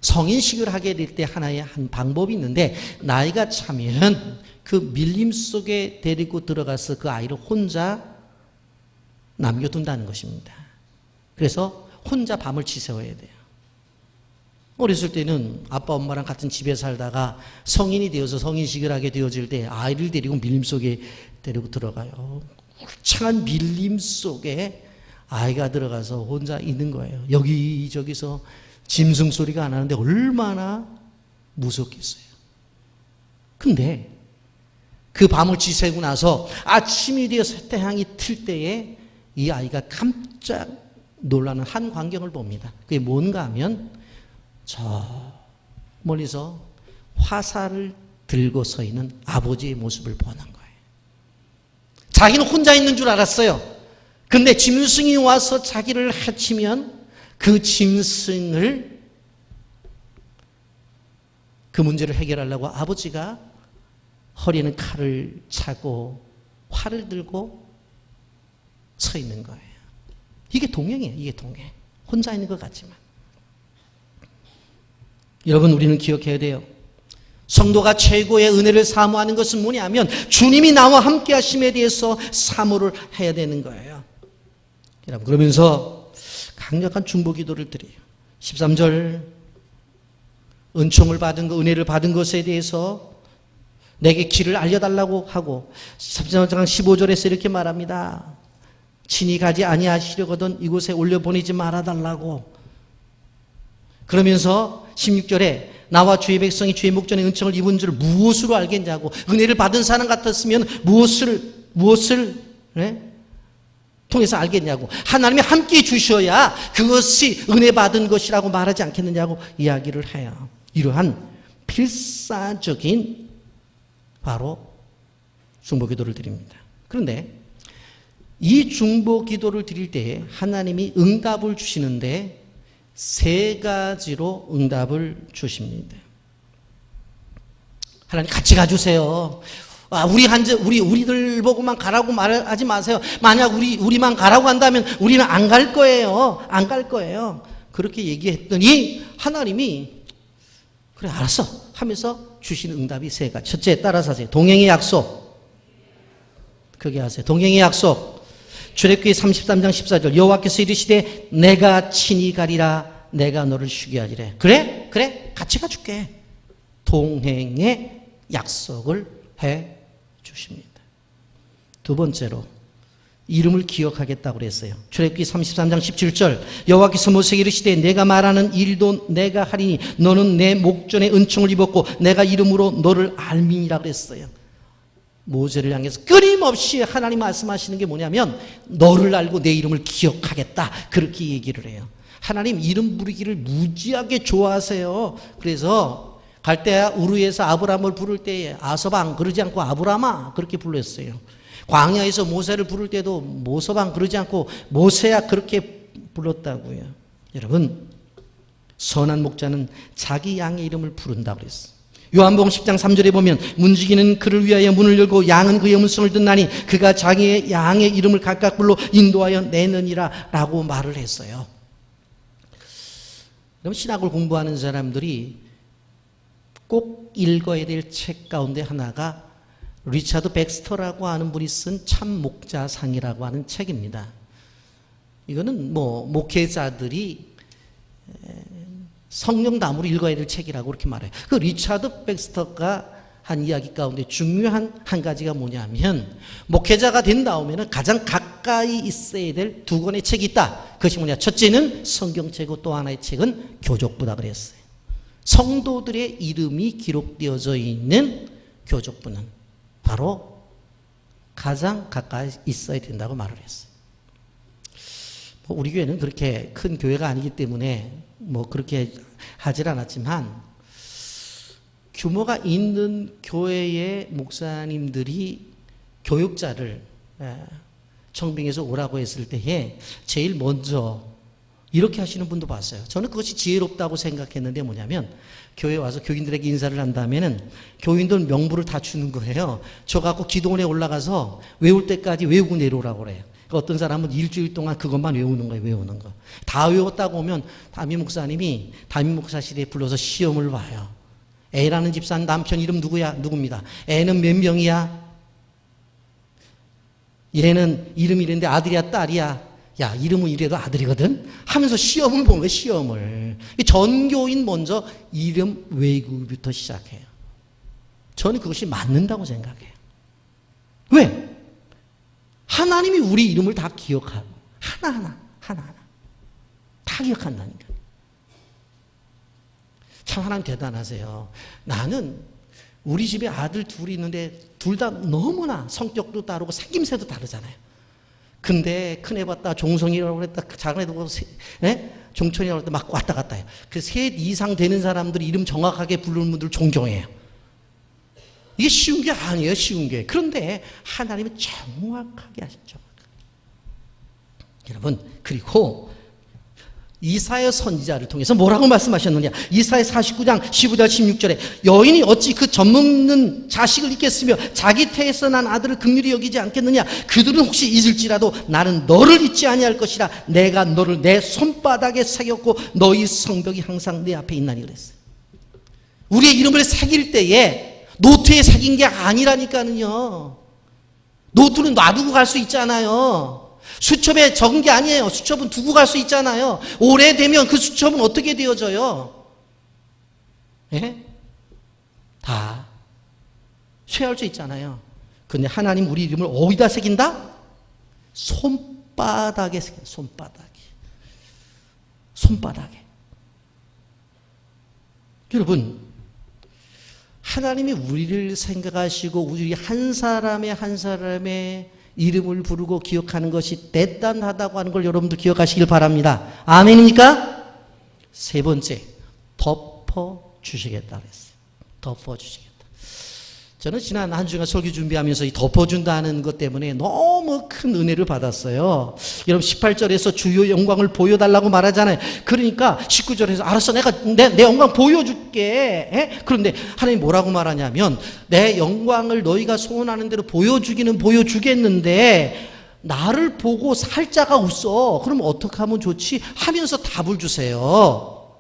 성인식을 하게 될 때 하나의 한 방법이 있는데, 나이가 차면 그 밀림 속에 데리고 들어가서 그 아이를 혼자 남겨둔다는 것입니다. 그래서 혼자 밤을 지새워야 돼요. 어렸을 때는 아빠 엄마랑 같은 집에 살다가 성인이 되어서 성인식을 하게 되어질 때 아이를 데리고 밀림 속에 데리고 들어가요. 울창한 밀림 속에 아이가 들어가서 혼자 있는 거예요. 여기저기서 짐승 소리가 안 나는데 얼마나 무섭겠어요. 근데 그 밤을 지새고 나서 아침이 되어서 태양이 틀 때에 이 아이가 깜짝 놀라는 한 광경을 봅니다. 그게 뭔가 하면 저 멀리서 화살을 들고 서 있는 아버지의 모습을 보는 거예요. 자기는 혼자 있는 줄 알았어요. 근데 짐승이 와서 자기를 해치면 그 짐승을, 그 문제를 해결하려고 아버지가 허리에는 칼을 차고 활을 들고 서 있는 거예요. 이게 동행이에요. 이게 동행. 혼자 있는 것 같지만. 여러분, 우리는 기억해야 돼요. 성도가 최고의 은혜를 사모하는 것은 뭐냐면 주님이 나와 함께 하심에 대해서 사모를 해야 되는 거예요. 여러분, 그러면서 강력한 중보 기도를 드려요. 13절, 은총을 받은 것, 은혜를 받은 것에 대해서 내게 길을 알려달라고 하고, 13장 15절에서 이렇게 말합니다. 친히 가지 아니하시려거든 이곳에 올려보내지 말아달라고. 그러면서 16절에 나와 주의 백성이 주의 목전에 은총을 입은 줄 무엇으로 알겠냐고. 은혜를 받은 사람 같았으면 무엇을 통해서 알겠냐고. 하나님이 함께 주셔야 그것이 은혜 받은 것이라고 말하지 않겠느냐고 이야기를 해요. 이러한 필사적인 바로 중보 기도를 드립니다. 그런데 이 중보 기도를 드릴 때 하나님이 응답을 주시는데 세 가지로 응답을 주십니다. 하나님 같이 가주세요. 우리들 보고만 가라고 말하지 마세요. 만약 우리만 가라고 한다면 우리는 안 갈 거예요. 안 갈 거예요. 그렇게 얘기했더니 하나님이 그래 알았어 하면서 주신 응답이 세 가지. 첫째, 따라서 하세요. 동행의 약속. 그게 하세요. 동행의 약속. 출애굽기 33장 14절 여호와께서 이르시되 내가 친히 가리라. 내가 너를 쉬게 하리라. 그래 같이 가줄게. 동행의 약속을 해 주십니다. 두 번째로 이름을 기억하겠다고 그랬어요. 출애굽기 33장 17절 여호와께서 모세에게 이르시되 내가 말하는 일도 내가 하리니 너는 내 목전에 은총을 입었고 내가 이름으로 너를 알미니라 그랬어요. 모세를 향해서 끊임없이 하나님 말씀하시는 게 뭐냐면 너를 알고 내 이름을 기억하겠다 그렇게 얘기를 해요. 하나님 이름 부르기를 무지하게 좋아하세요. 그래서 갈대아 우르에서 아브라함을 부를 때에 아서방 그러지 않고 아브라함아 그렇게 불렀어요. 광야에서 모세를 부를 때도 모서방 그러지 않고 모세야 그렇게 불렀다고요. 여러분 선한 목자는 자기 양의 이름을 부른다고 그랬어요. 요한복음 10장 3절에 보면 문지기는 그를 위하여 문을 열고 양은 그의 음성을 듣나니 그가 자기의 양의 이름을 각각 불러 인도하여 내느니라 라고 말을 했어요. 그럼 신학을 공부하는 사람들이 꼭 읽어야 될 책 가운데 하나가 리차드 백스터라고 하는 분이 쓴 참 목자상이라고 하는 책입니다. 이거는 목회자들이 성령담으로 읽어야 될 책이라고 그렇게 말해요. 그 리차드 백스터가 한 이야기 가운데 중요한 한 가지가 뭐냐면 목회자가 된 다음에는 가장 가까이 있어야 될 두 권의 책이 있다. 그것이 뭐냐? 첫째는 성경책이고 또 하나의 책은 교족부다 그랬어요. 성도들의 이름이 기록되어져 있는 교족부는 바로 가장 가까이 있어야 된다고 말을 했어요. 우리 교회는 그렇게 큰 교회가 아니기 때문에 그렇게 하질 않았지만 규모가 있는 교회의 목사님들이 교육자를 청빙해서 오라고 했을 때에 제일 먼저 이렇게 하시는 분도 봤어요. 저는 그것이 지혜롭다고 생각했는데 뭐냐면 교회에 와서 교인들에게 인사를 한다면은 교인들 명부를 다 주는 거예요. 저 갖고 기도원에 올라가서 외울 때까지 외우고 내려오라고 그래요. 그러니까 어떤 사람은 일주일 동안 그것만 외우는 거예요. 외우는 거. 다 외웠다고 오면 담임 목사님이 담임 목사실에 불러서 시험을 봐요. A라는 집사는 남편 이름 누구입니다. 애는 몇 명이야? 얘는 이름이 이랬는데 아들이야 딸이야? 야 이름은 이래도 아들이거든? 하면서 시험을 보는 거예요. 시험을. 전교인 먼저 이름 외우기부터 시작해요. 저는 그것이 맞는다고 생각해요. 왜? 하나님이 우리 이름을 다 기억하고 하나하나 다 기억한다니까. 참 하나님 대단하세요. 나는 우리 집에 아들 둘이 있는데 둘 다 너무나 성격도 다르고 생김새도 다르잖아요. 근데 큰애 봤다 종성이라고 그랬다 작은애 보고 종천이라고 그랬다 막 왔다 갔다 해요. 그 셋 이상 되는 사람들이 이름 정확하게 부르는 분들 존경해요. 이게 쉬운 게 아니에요. 쉬운 게. 그런데 하나님은 정확하게 하시죠. 여러분 그리고 이사야 선지자를 통해서 뭐라고 말씀하셨느냐? 이사야 49장 15절 16절에 여인이 어찌 그 젖먹는 자식을 잊겠으며 자기 태에서 난 아들을 긍휼히 여기지 않겠느냐? 그들은 혹시 잊을지라도 나는 너를 잊지 아니할 것이라 내가 너를 내 손바닥에 새겼고 너희 성벽이 항상 내 앞에 있나니 그랬어요. 우리의 이름을 새길 때에 노트에 새긴 게 아니라니까는요. 노트는 놔두고 갈 수 있잖아요. 수첩에 적은 게 아니에요. 수첩은 두고 갈 수 있잖아요. 오래되면 그 수첩은 어떻게 되어져요? 예? 다 쇠할 수 있잖아요. 근데 하나님 우리 이름을 어디다 새긴다? 손바닥에 새겨. 손바닥에. 여러분 하나님이 우리를 생각하시고 우리 한 사람의 이름을 부르고 기억하는 것이 대단하다고 하는 걸 여러분들 기억하시길 바랍니다. 아멘입니까? 세 번째, 덮어주시겠다 그랬어요. 덮어주시겠다. 저는 지난 한 주간 설교 준비하면서 이 덮어준다는 것 때문에 너무 큰 은혜를 받았어요. 여러분 18절에서 주의 영광을 보여달라고 말하잖아요. 그러니까 19절에서 알았어 내가 내 영광 보여줄게. 그런데 하나님 뭐라고 말하냐면 내 영광을 너희가 소원하는 대로 보여주기는 보여주겠는데 나를 보고 살자가 없어. 그럼 어떻게 하면 좋지? 하면서 답을 주세요.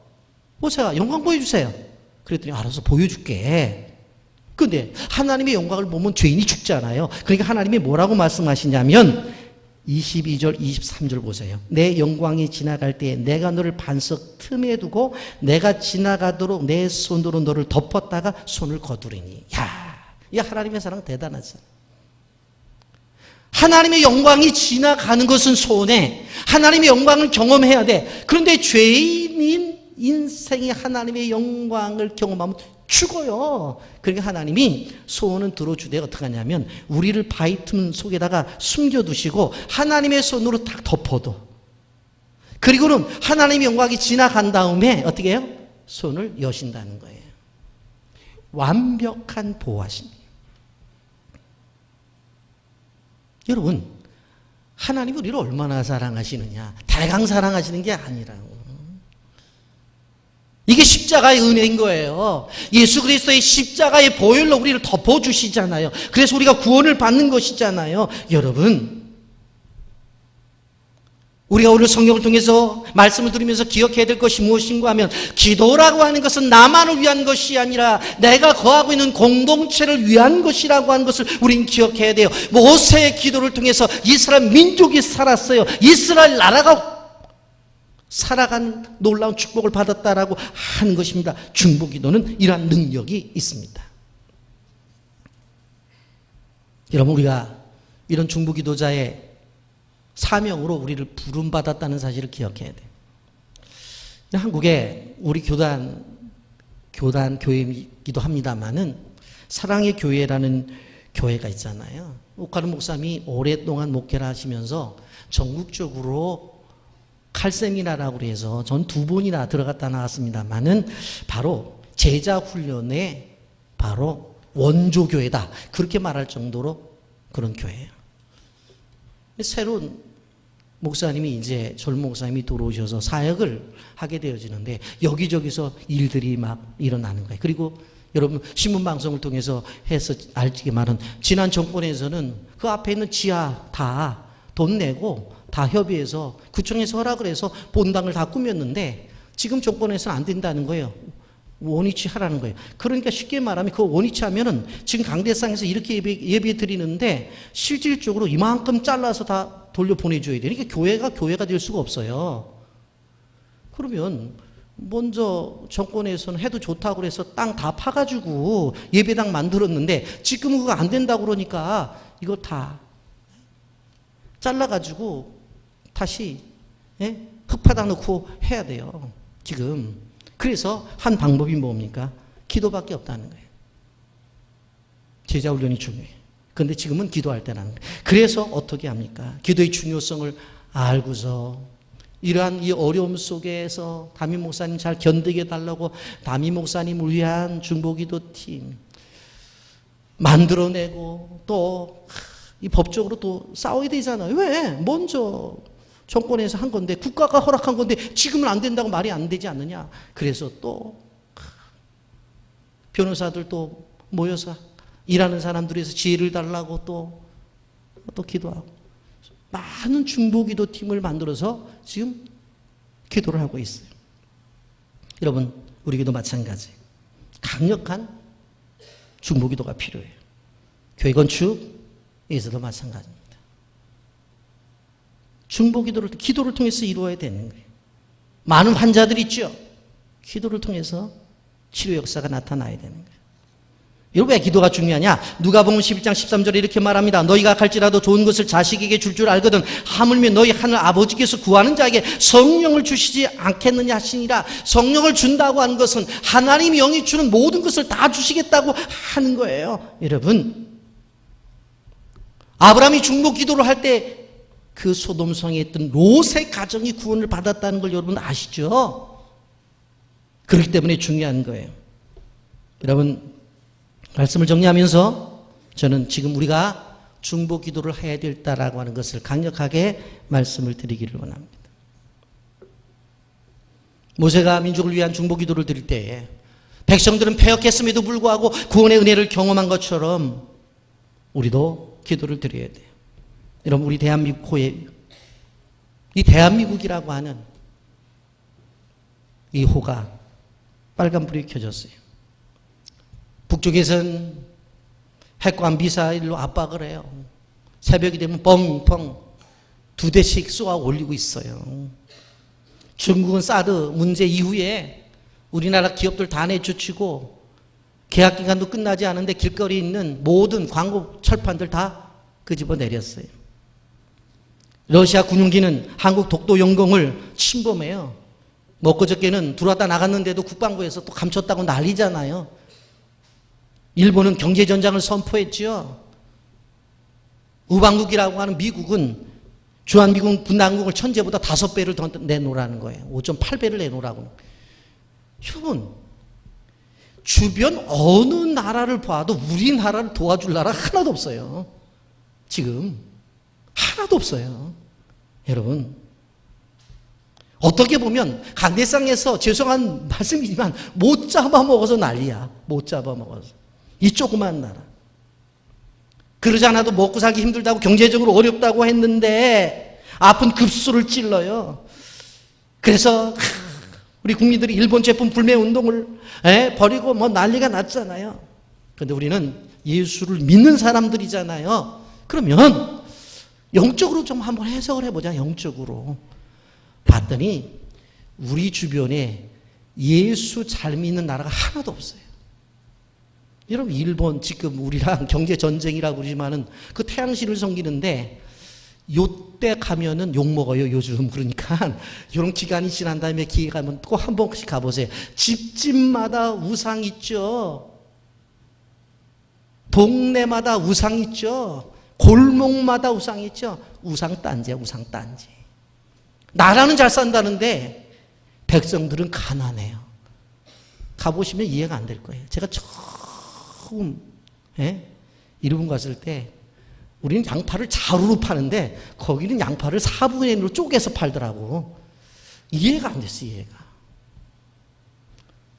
보세요. 영광 보여주세요. 그랬더니 알아서 보여줄게. 근데 하나님의 영광을 보면 죄인이 죽잖아요. 그러니까 하나님이 뭐라고 말씀하시냐면 22절 23절 보세요. 내 영광이 지나갈 때에 내가 너를 반석 틈에 두고 내가 지나가도록 내 손으로 너를 덮었다가 손을 거두리니. 야, 이 하나님의 사랑 대단하죠. 하나님의 영광이 지나가는 것은 소원해. 하나님의 영광을 경험해야 돼. 그런데 죄인인 인생이 하나님의 영광을 경험하면 죽어요. 그러니까 하나님이 소원은 들어주되 어떻게 하냐면 우리를 바위 틈 속에다가 숨겨두시고 하나님의 손으로 딱 덮어도, 그리고는 하나님의 영광이 지나간 다음에 어떻게 해요? 손을 여신다는 거예요. 완벽한 보호하심. 여러분, 하나님이 우리를 얼마나 사랑하시느냐, 대강 사랑하시는 게 아니라고. 이게 십자가의 은혜인 거예요. 예수 그리스도의 십자가의 보혈로 우리를 덮어주시잖아요. 그래서 우리가 구원을 받는 것이잖아요. 여러분, 우리가 오늘 성경을 통해서 말씀을 들으면서 기억해야 될 것이 무엇인가 하면, 기도라고 하는 것은 나만을 위한 것이 아니라 내가 거하고 있는 공동체를 위한 것이라고 하는 것을 우리는 기억해야 돼요. 모세의 기도를 통해서 이스라엘 민족이 살았어요. 이스라엘 나라가 살아간 놀라운 축복을 받았다라고 하는 것입니다. 중보기도는 이러한 능력이 있습니다. 여러분, 우리가 이런 중보기도자의 사명으로 우리를 부름받았다는 사실을 기억해야 돼요. 한국에 우리 교단 교회이기도 합니다만은 사랑의 교회라는 교회가 있잖아요. 옥하는 목사님이 오랫동안 목회를 하시면서 전국적으로 칼세미나라고 해서 전 2번이나 들어갔다 나왔습니다만은 바로 제자 훈련의 바로 원조교회다, 그렇게 말할 정도로 그런 교회예요. 새로운 목사님이 이제 젊은 목사님이 들어오셔서 사역을 하게 되어지는데 여기저기서 일들이 막 일어나는 거예요. 그리고 여러분, 신문방송을 통해서 해서 알지만은 지난 정권에서는 그 앞에 있는 지하 다 돈 내고 다 협의해서 구청에서 허락을 해서 본당을 다 꾸몄는데 지금 정권에서는 안 된다는 거예요. 원위치 하라는 거예요. 그러니까 쉽게 말하면 그 원위치 하면은 지금 강대상에서 이렇게 예배 드리는데 실질적으로 이만큼 잘라서 다 돌려 보내줘야 돼요. 그러니까 교회가 될 수가 없어요. 그러면 먼저 정권에서는 해도 좋다고 그래서 땅 다 파가지고 예배당 만들었는데 지금은 그거 안 된다고 그러니까 이거 다 잘라가지고 다시 흙파다 넣고 해야 돼요. 지금. 그래서 한 방법이 뭡니까? 기도밖에 없다는 거예요. 제자 훈련이 중요해요. 그런데 지금은 기도할 때라는 거예요. 그래서 어떻게 합니까? 기도의 중요성을 알고서 이러한 이 어려움 속에서 담임 목사님 잘 견디게 해달라고 담임 목사님을 위한 중보기도팀 만들어내고 또 이 법적으로 또 싸워야 되잖아요. 왜? 먼저 정권에서 한 건데, 국가가 허락한 건데 지금은 안 된다고 말이 안 되지 않느냐. 그래서 또 변호사들 또 모여서 일하는 사람들에서 지혜를 달라고 또 기도하고 많은 중보기도 팀을 만들어서 지금 기도를 하고 있어요. 여러분, 우리에게도 마찬가지 강력한 중보기도가 필요해요. 교회 건축에서도 마찬가지입니다. 기도를 통해서 이루어야 되는 거예요. 많은 환자들이 있죠. 기도를 통해서 치료 역사가 나타나야 되는 거예요. 여러분, 왜 기도가 중요하냐? 누가복음 11장 13절에 이렇게 말합니다. 너희가 갈지라도 좋은 것을 자식에게 줄 알거든 하물며 너희 하늘 아버지께서 구하는 자에게 성령을 주시지 않겠느냐 하시니라. 성령을 준다고 하는 것은 하나님 영이 주는 모든 것을 다 주시겠다고 하는 거예요. 여러분, 아브라함이 중보 기도를 할 때 그 소돔성에 있던 롯의 가정이 구원을 받았다는 걸 여러분 아시죠? 그렇기 때문에 중요한 거예요. 여러분, 말씀을 정리하면서 저는 지금 우리가 중보 기도를 해야 될다라고 하는 것을 강력하게 말씀을 드리기를 원합니다. 모세가 민족을 위한 중보 기도를 드릴 때에 백성들은 패역했음에도 불구하고 구원의 은혜를 경험한 것처럼 우리도 기도를 드려야 돼요. 여러분, 우리 이 대한민국이라고 하는 이 호가 빨간불이 켜졌어요. 북쪽에서는 핵과 미사일로 압박을 해요. 새벽이 되면 뻥뻥 2대씩 쏘아 올리고 있어요. 중국은 사드 문제 이후에 우리나라 기업들 다 내쫓고 계약기간도 끝나지 않은데 길거리에 있는 모든 광고 철판들 다 끄집어 내렸어요. 러시아 군용기는 한국 독도 영공을 침범해요. 뭐 그저께는 들어왔다 나갔는데도 국방부에서 또 감췄다고 난리잖아요. 일본은 경제전장을 선포했죠. 우방국이라고 하는 미국은 주한미군 분담국을 천재보다 5배를 더 내놓으라는 거예요. 5.8배를 내놓으라고. 여러분, 주변 어느 나라를 봐도 우리나라를 도와줄 나라 하나도 없어요. 지금 하나도 없어요. 여러분, 어떻게 보면 강대상에서 죄송한 말씀이지만 못 잡아먹어서 난리야. 못 잡아먹어서. 이 조그만 나라. 그러지 않아도 먹고 살기 힘들다고 경제적으로 어렵다고 했는데 아픈 급수를 찔러요. 그래서 우리 국민들이 일본 제품 불매 운동을 버리고 뭐 난리가 났잖아요. 그런데 우리는 예수를 믿는 사람들이잖아요. 그러면 영적으로 좀 한번 해석을 해보자. 영적으로 봤더니 우리 주변에 예수 잘 믿는 나라가 하나도 없어요. 여러분, 일본 지금 우리랑 경제전쟁이라고 그러지만은 그 태양신을 섬기는데 요때 가면은 욕먹어요, 요즘. 그러니까 이런 기간이 지난 다음에 기회 가면 꼭 한 번씩 가보세요. 집집마다 우상 있죠. 동네마다 우상 있죠. 골목마다 우상 있죠. 우상단지야, 우상단지. 나라는 잘 산다는데 백성들은 가난해요. 가보시면 이해가 안 될 거예요. 제가 처음 일본 갔을 때 우리는 양파를 자루로 파는데 거기는 양파를 4분의 1로 쪼개서 팔더라고. 이해가 안 됐어, 이해가.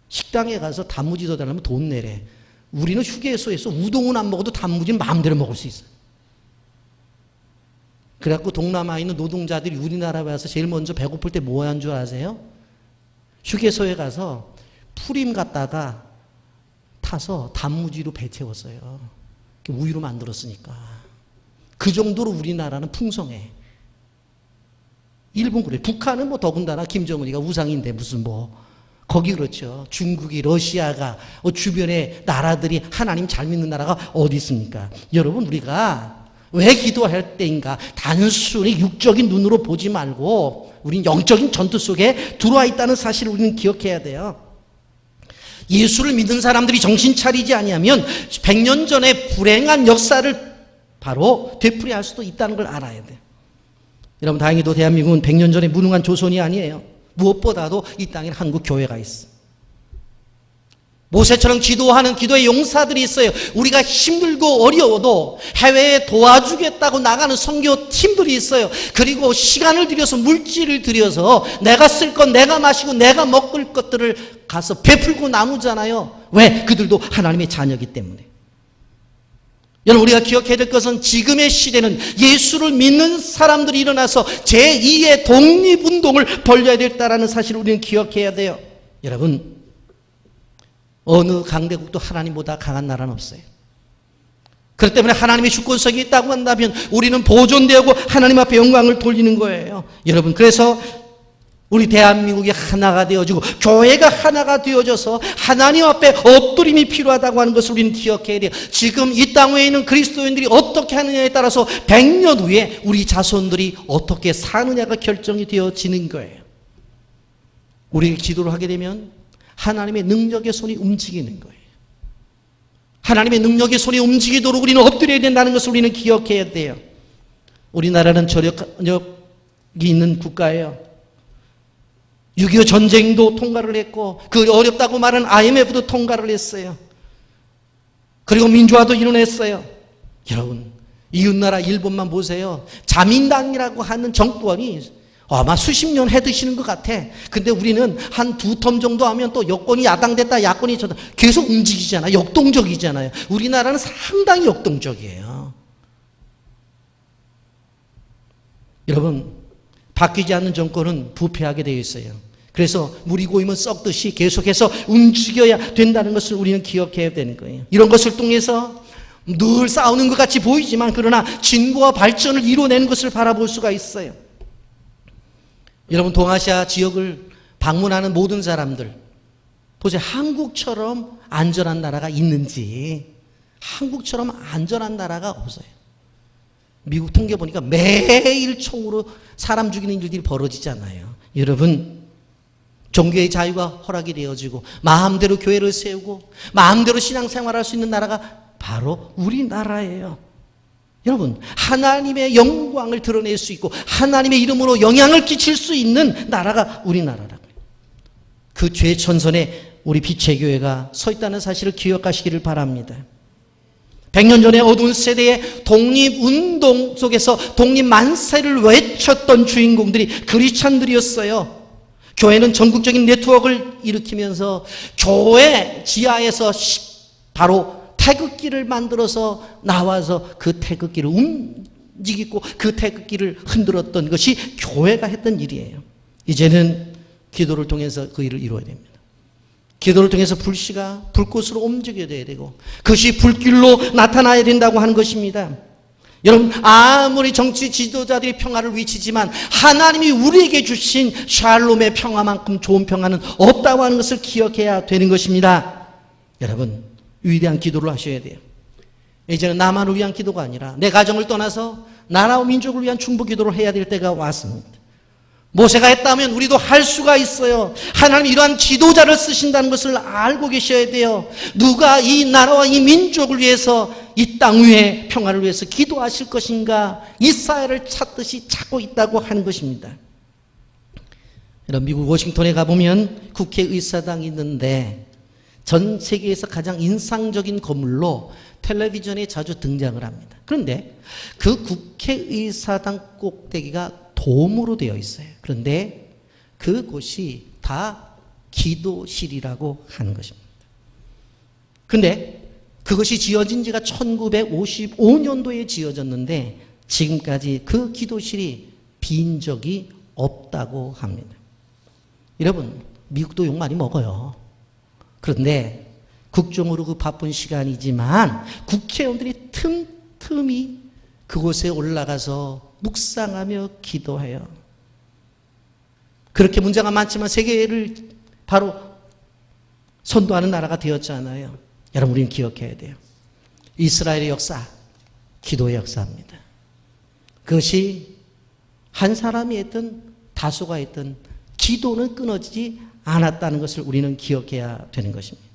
식당에 가서 단무지 더 달라면 돈 내래. 우리는 휴게소에서 우동은 안 먹어도 단무지는 마음대로 먹을 수 있어요. 그래갖고 동남아에 있는 노동자들이 우리나라에 와서 제일 먼저 배고플 때 뭐 하는 줄 아세요? 휴게소에 가서 프림 갖다가 타서 단무지로 배 채웠어요. 우유로 만들었으니까. 그 정도로 우리나라는 풍성해. 일본 그래. 북한은 뭐 더군다나 김정은이가 우상인데 무슨 뭐. 거기 그렇죠. 중국이, 러시아가, 주변에 나라들이 하나님 잘 믿는 나라가 어디 있습니까? 여러분, 우리가 왜 기도할 때인가? 단순히 육적인 눈으로 보지 말고 우린 영적인 전투 속에 들어와 있다는 사실을 우리는 기억해야 돼요. 예수를 믿는 사람들이 정신 차리지 아니하면 100년 전에 불행한 역사를 바로 되풀이할 수도 있다는 걸 알아야 돼요. 여러분, 다행히도 대한민국은 100년 전에 무능한 조선이 아니에요. 무엇보다도 이 땅에 한국 교회가 있어. 모세처럼 기도하는 기도의 용사들이 있어요. 우리가 힘들고 어려워도 해외에 도와주겠다고 나가는 선교 팀들이 있어요. 그리고 시간을 들여서 물질을 들여서 내가 쓸 것, 내가 마시고 내가 먹을 것들을 가서 베풀고 나누잖아요. 왜? 그들도 하나님의 자녀이기 때문에. 여러분, 우리가 기억해야 될 것은 지금의 시대는 예수를 믿는 사람들이 일어나서 제2의 독립운동을 벌여야 된다는 사실을 우리는 기억해야 돼요. 여러분, 어느 강대국도 하나님보다 강한 나라는 없어요. 그렇기 때문에 하나님의 주권성이 있다고 한다면 우리는 보존되고 하나님 앞에 영광을 돌리는 거예요. 여러분, 그래서 우리 대한민국이 하나가 되어지고 교회가 하나가 되어져서 하나님 앞에 엎드림이 필요하다고 하는 것을 우리는 기억해야 돼요. 지금 이 땅 위에 있는 그리스도인들이 어떻게 하느냐에 따라서 100년 후에 우리 자손들이 어떻게 사느냐가 결정이 되어지는 거예요. 우리가 기도를 하게 되면 하나님의 능력의 손이 움직이는 거예요. 하나님의 능력의 손이 움직이도록 우리는 엎드려야 된다는 것을 우리는 기억해야 돼요. 우리나라는 저력이 있는 국가예요. 6.25 전쟁도 통과를 했고 그 어렵다고 말하는 IMF도 통과를 했어요. 그리고 민주화도 이뤄냈어요. 여러분, 이웃나라 일본만 보세요. 자민당이라고 하는 정권이 아마 수십 년 해드시는 것 같아. 근데 우리는 한 2텀 정도 하면 또 여권이 야당됐다 야권이 저다 계속 움직이잖아요. 역동적이잖아요. 우리나라는 상당히 역동적이에요. 여러분, 바뀌지 않는 정권은 부패하게 되어 있어요. 그래서 물이 고이면 썩듯이 계속해서 움직여야 된다는 것을 우리는 기억해야 되는 거예요. 이런 것을 통해서 늘 싸우는 것 같이 보이지만 그러나 진보와 발전을 이뤄내는 것을 바라볼 수가 있어요. 여러분, 동아시아 지역을 방문하는 모든 사람들, 도대체 한국처럼 안전한 나라가 있는지, 한국처럼 안전한 나라가 없어요. 미국 통계 보니까 매일 총으로 사람 죽이는 일들이 벌어지잖아요. 여러분, 종교의 자유가 허락이 되어지고 마음대로 교회를 세우고 마음대로 신앙생활할 수 있는 나라가 바로 우리나라예요. 여러분, 하나님의 영광을 드러낼 수 있고 하나님의 이름으로 영향을 끼칠 수 있는 나라가 우리나라라고요. 그 최전선에 우리 빛의 교회가 서 있다는 사실을 기억하시기를 바랍니다. 100년 전에 어두운 세대의 독립운동 속에서 독립 만세를 외쳤던 주인공들이 크리스찬들이었어요. 교회는 전국적인 네트워크를 일으키면서 교회 지하에서 바로 태극기를 만들어서 나와서 그 태극기를 움직이고 그 태극기를 흔들었던 것이 교회가 했던 일이에요. 이제는 기도를 통해서 그 일을 이루어야 됩니다. 기도를 통해서 불씨가 불꽃으로 움직여야 되고 그것이 불길로 나타나야 된다고 하는 것입니다. 여러분, 아무리 정치 지도자들이 평화를 외치지만 하나님이 우리에게 주신 샬롬의 평화만큼 좋은 평화는 없다고 하는 것을 기억해야 되는 것입니다. 여러분, 위대한 기도를 하셔야 돼요. 이제는 나만을 위한 기도가 아니라 내 가정을 떠나서 나라와 민족을 위한 충부 기도를 해야 될 때가 왔습니다. 모세가 했다면 우리도 할 수가 있어요. 하나님이 이러한 지도자를 쓰신다는 것을 알고 계셔야 돼요. 누가 이 나라와 이 민족을 위해서 이 땅 위에 평화를 위해서 기도하실 것인가, 이사야를 찾듯이 찾고 있다고 하는 것입니다. 여러분, 미국 워싱턴에 가보면 국회의사당이 있는데 전 세계에서 가장 인상적인 건물로 텔레비전에 자주 등장을 합니다. 그런데 그 국회의사당 꼭대기가 돔으로 되어 있어요. 그런데 그곳이 다 기도실이라고 하는 것입니다. 그런데 그것이 지어진 지가 1955년도에 지어졌는데 지금까지 그 기도실이 빈 적이 없다고 합니다. 여러분, 미국도 욕 많이 먹어요. 그런데 국정으로 그 바쁜 시간이지만 국회의원들이 틈틈이 그곳에 올라가서 묵상하며 기도해요. 그렇게 문제가 많지만 세계를 바로 선도하는 나라가 되었잖아요. 여러분, 우리는 기억해야 돼요. 이스라엘의 역사, 기도의 역사입니다. 그것이 한 사람이 했든 다수가 했든 기도는 끊어지지 않았다는 것을 우리는 기억해야 되는 것입니다.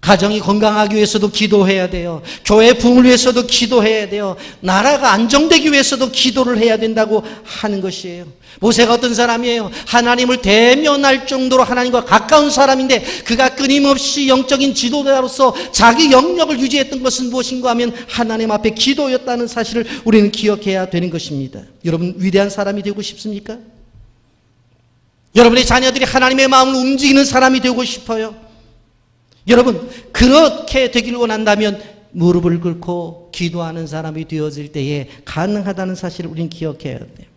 가정이 건강하기 위해서도 기도해야 돼요. 교회 부흥을 위해서도 기도해야 돼요. 나라가 안정되기 위해서도 기도를 해야 된다고 하는 것이에요. 모세가 어떤 사람이에요? 하나님을 대면할 정도로 하나님과 가까운 사람인데 그가 끊임없이 영적인 지도자로서 자기 영역을 유지했던 것은 무엇인가 하면 하나님 앞에 기도였다는 사실을 우리는 기억해야 되는 것입니다. 여러분, 위대한 사람이 되고 싶습니까? 여러분의 자녀들이 하나님의 마음을 움직이는 사람이 되고 싶어요. 여러분, 그렇게 되기를 원한다면 무릎을 꿇고 기도하는 사람이 되어질 때에 가능하다는 사실을 우리는 기억해야 돼요.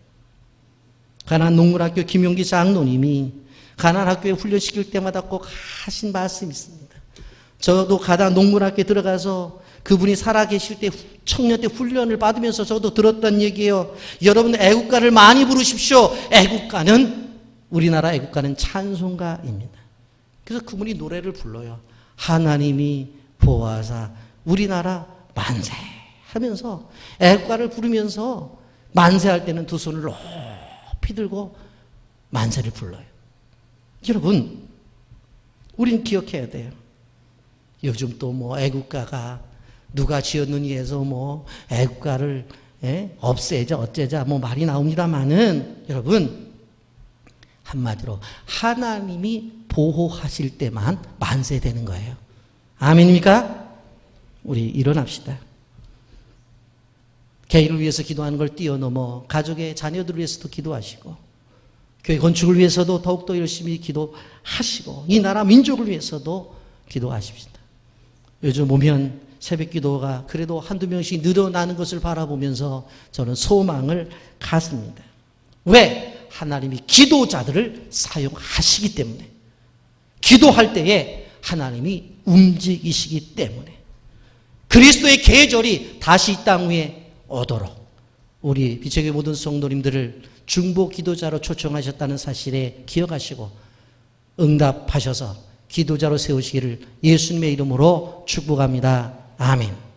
가난 농물학교 김용기 장로님이 가난 학교에 훈련시킬 때마다 꼭 하신 말씀이 있습니다. 저도 가난 농물학교에 들어가서 그분이 살아계실 때 청년 때 훈련을 받으면서 저도 들었던 얘기예요. 여러분, 애국가를 많이 부르십시오. 애국가는, 우리나라 애국가는 찬송가입니다. 그래서 그분이 노래를 불러요. 하나님이 보아사 우리나라 만세 하면서 애국가를 부르면서 만세할 때는 두 손을 높이 들고 만세를 불러요. 여러분, 우린 기억해야 돼요. 요즘 또 뭐 애국가가 누가 지었느니 해서 뭐 애국가를 없애자 어째자 뭐 말이 나옵니다만은 여러분, 한마디로 하나님이 보호하실 때만 만세되는 거예요. 아멘입니까? 우리 일어납시다. 개인을 위해서 기도하는 걸 뛰어넘어 가족의 자녀들을 위해서도 기도하시고 교회 건축을 위해서도 더욱더 열심히 기도하시고 이 나라 민족을 위해서도 기도하십시다. 요즘 보면 새벽 기도가 그래도 한두 명씩 늘어나는 것을 바라보면서 저는 소망을 갖습니다. 왜? 하나님이 기도자들을 사용하시기 때문에, 기도할 때에 하나님이 움직이시기 때문에, 그리스도의 계절이 다시 이 땅 위에 오도록 우리 빛의 교회 모든 성도님들을 중보 기도자로 초청하셨다는 사실에 기억하시고 응답하셔서 기도자로 세우시기를 예수님의 이름으로 축복합니다. 아멘.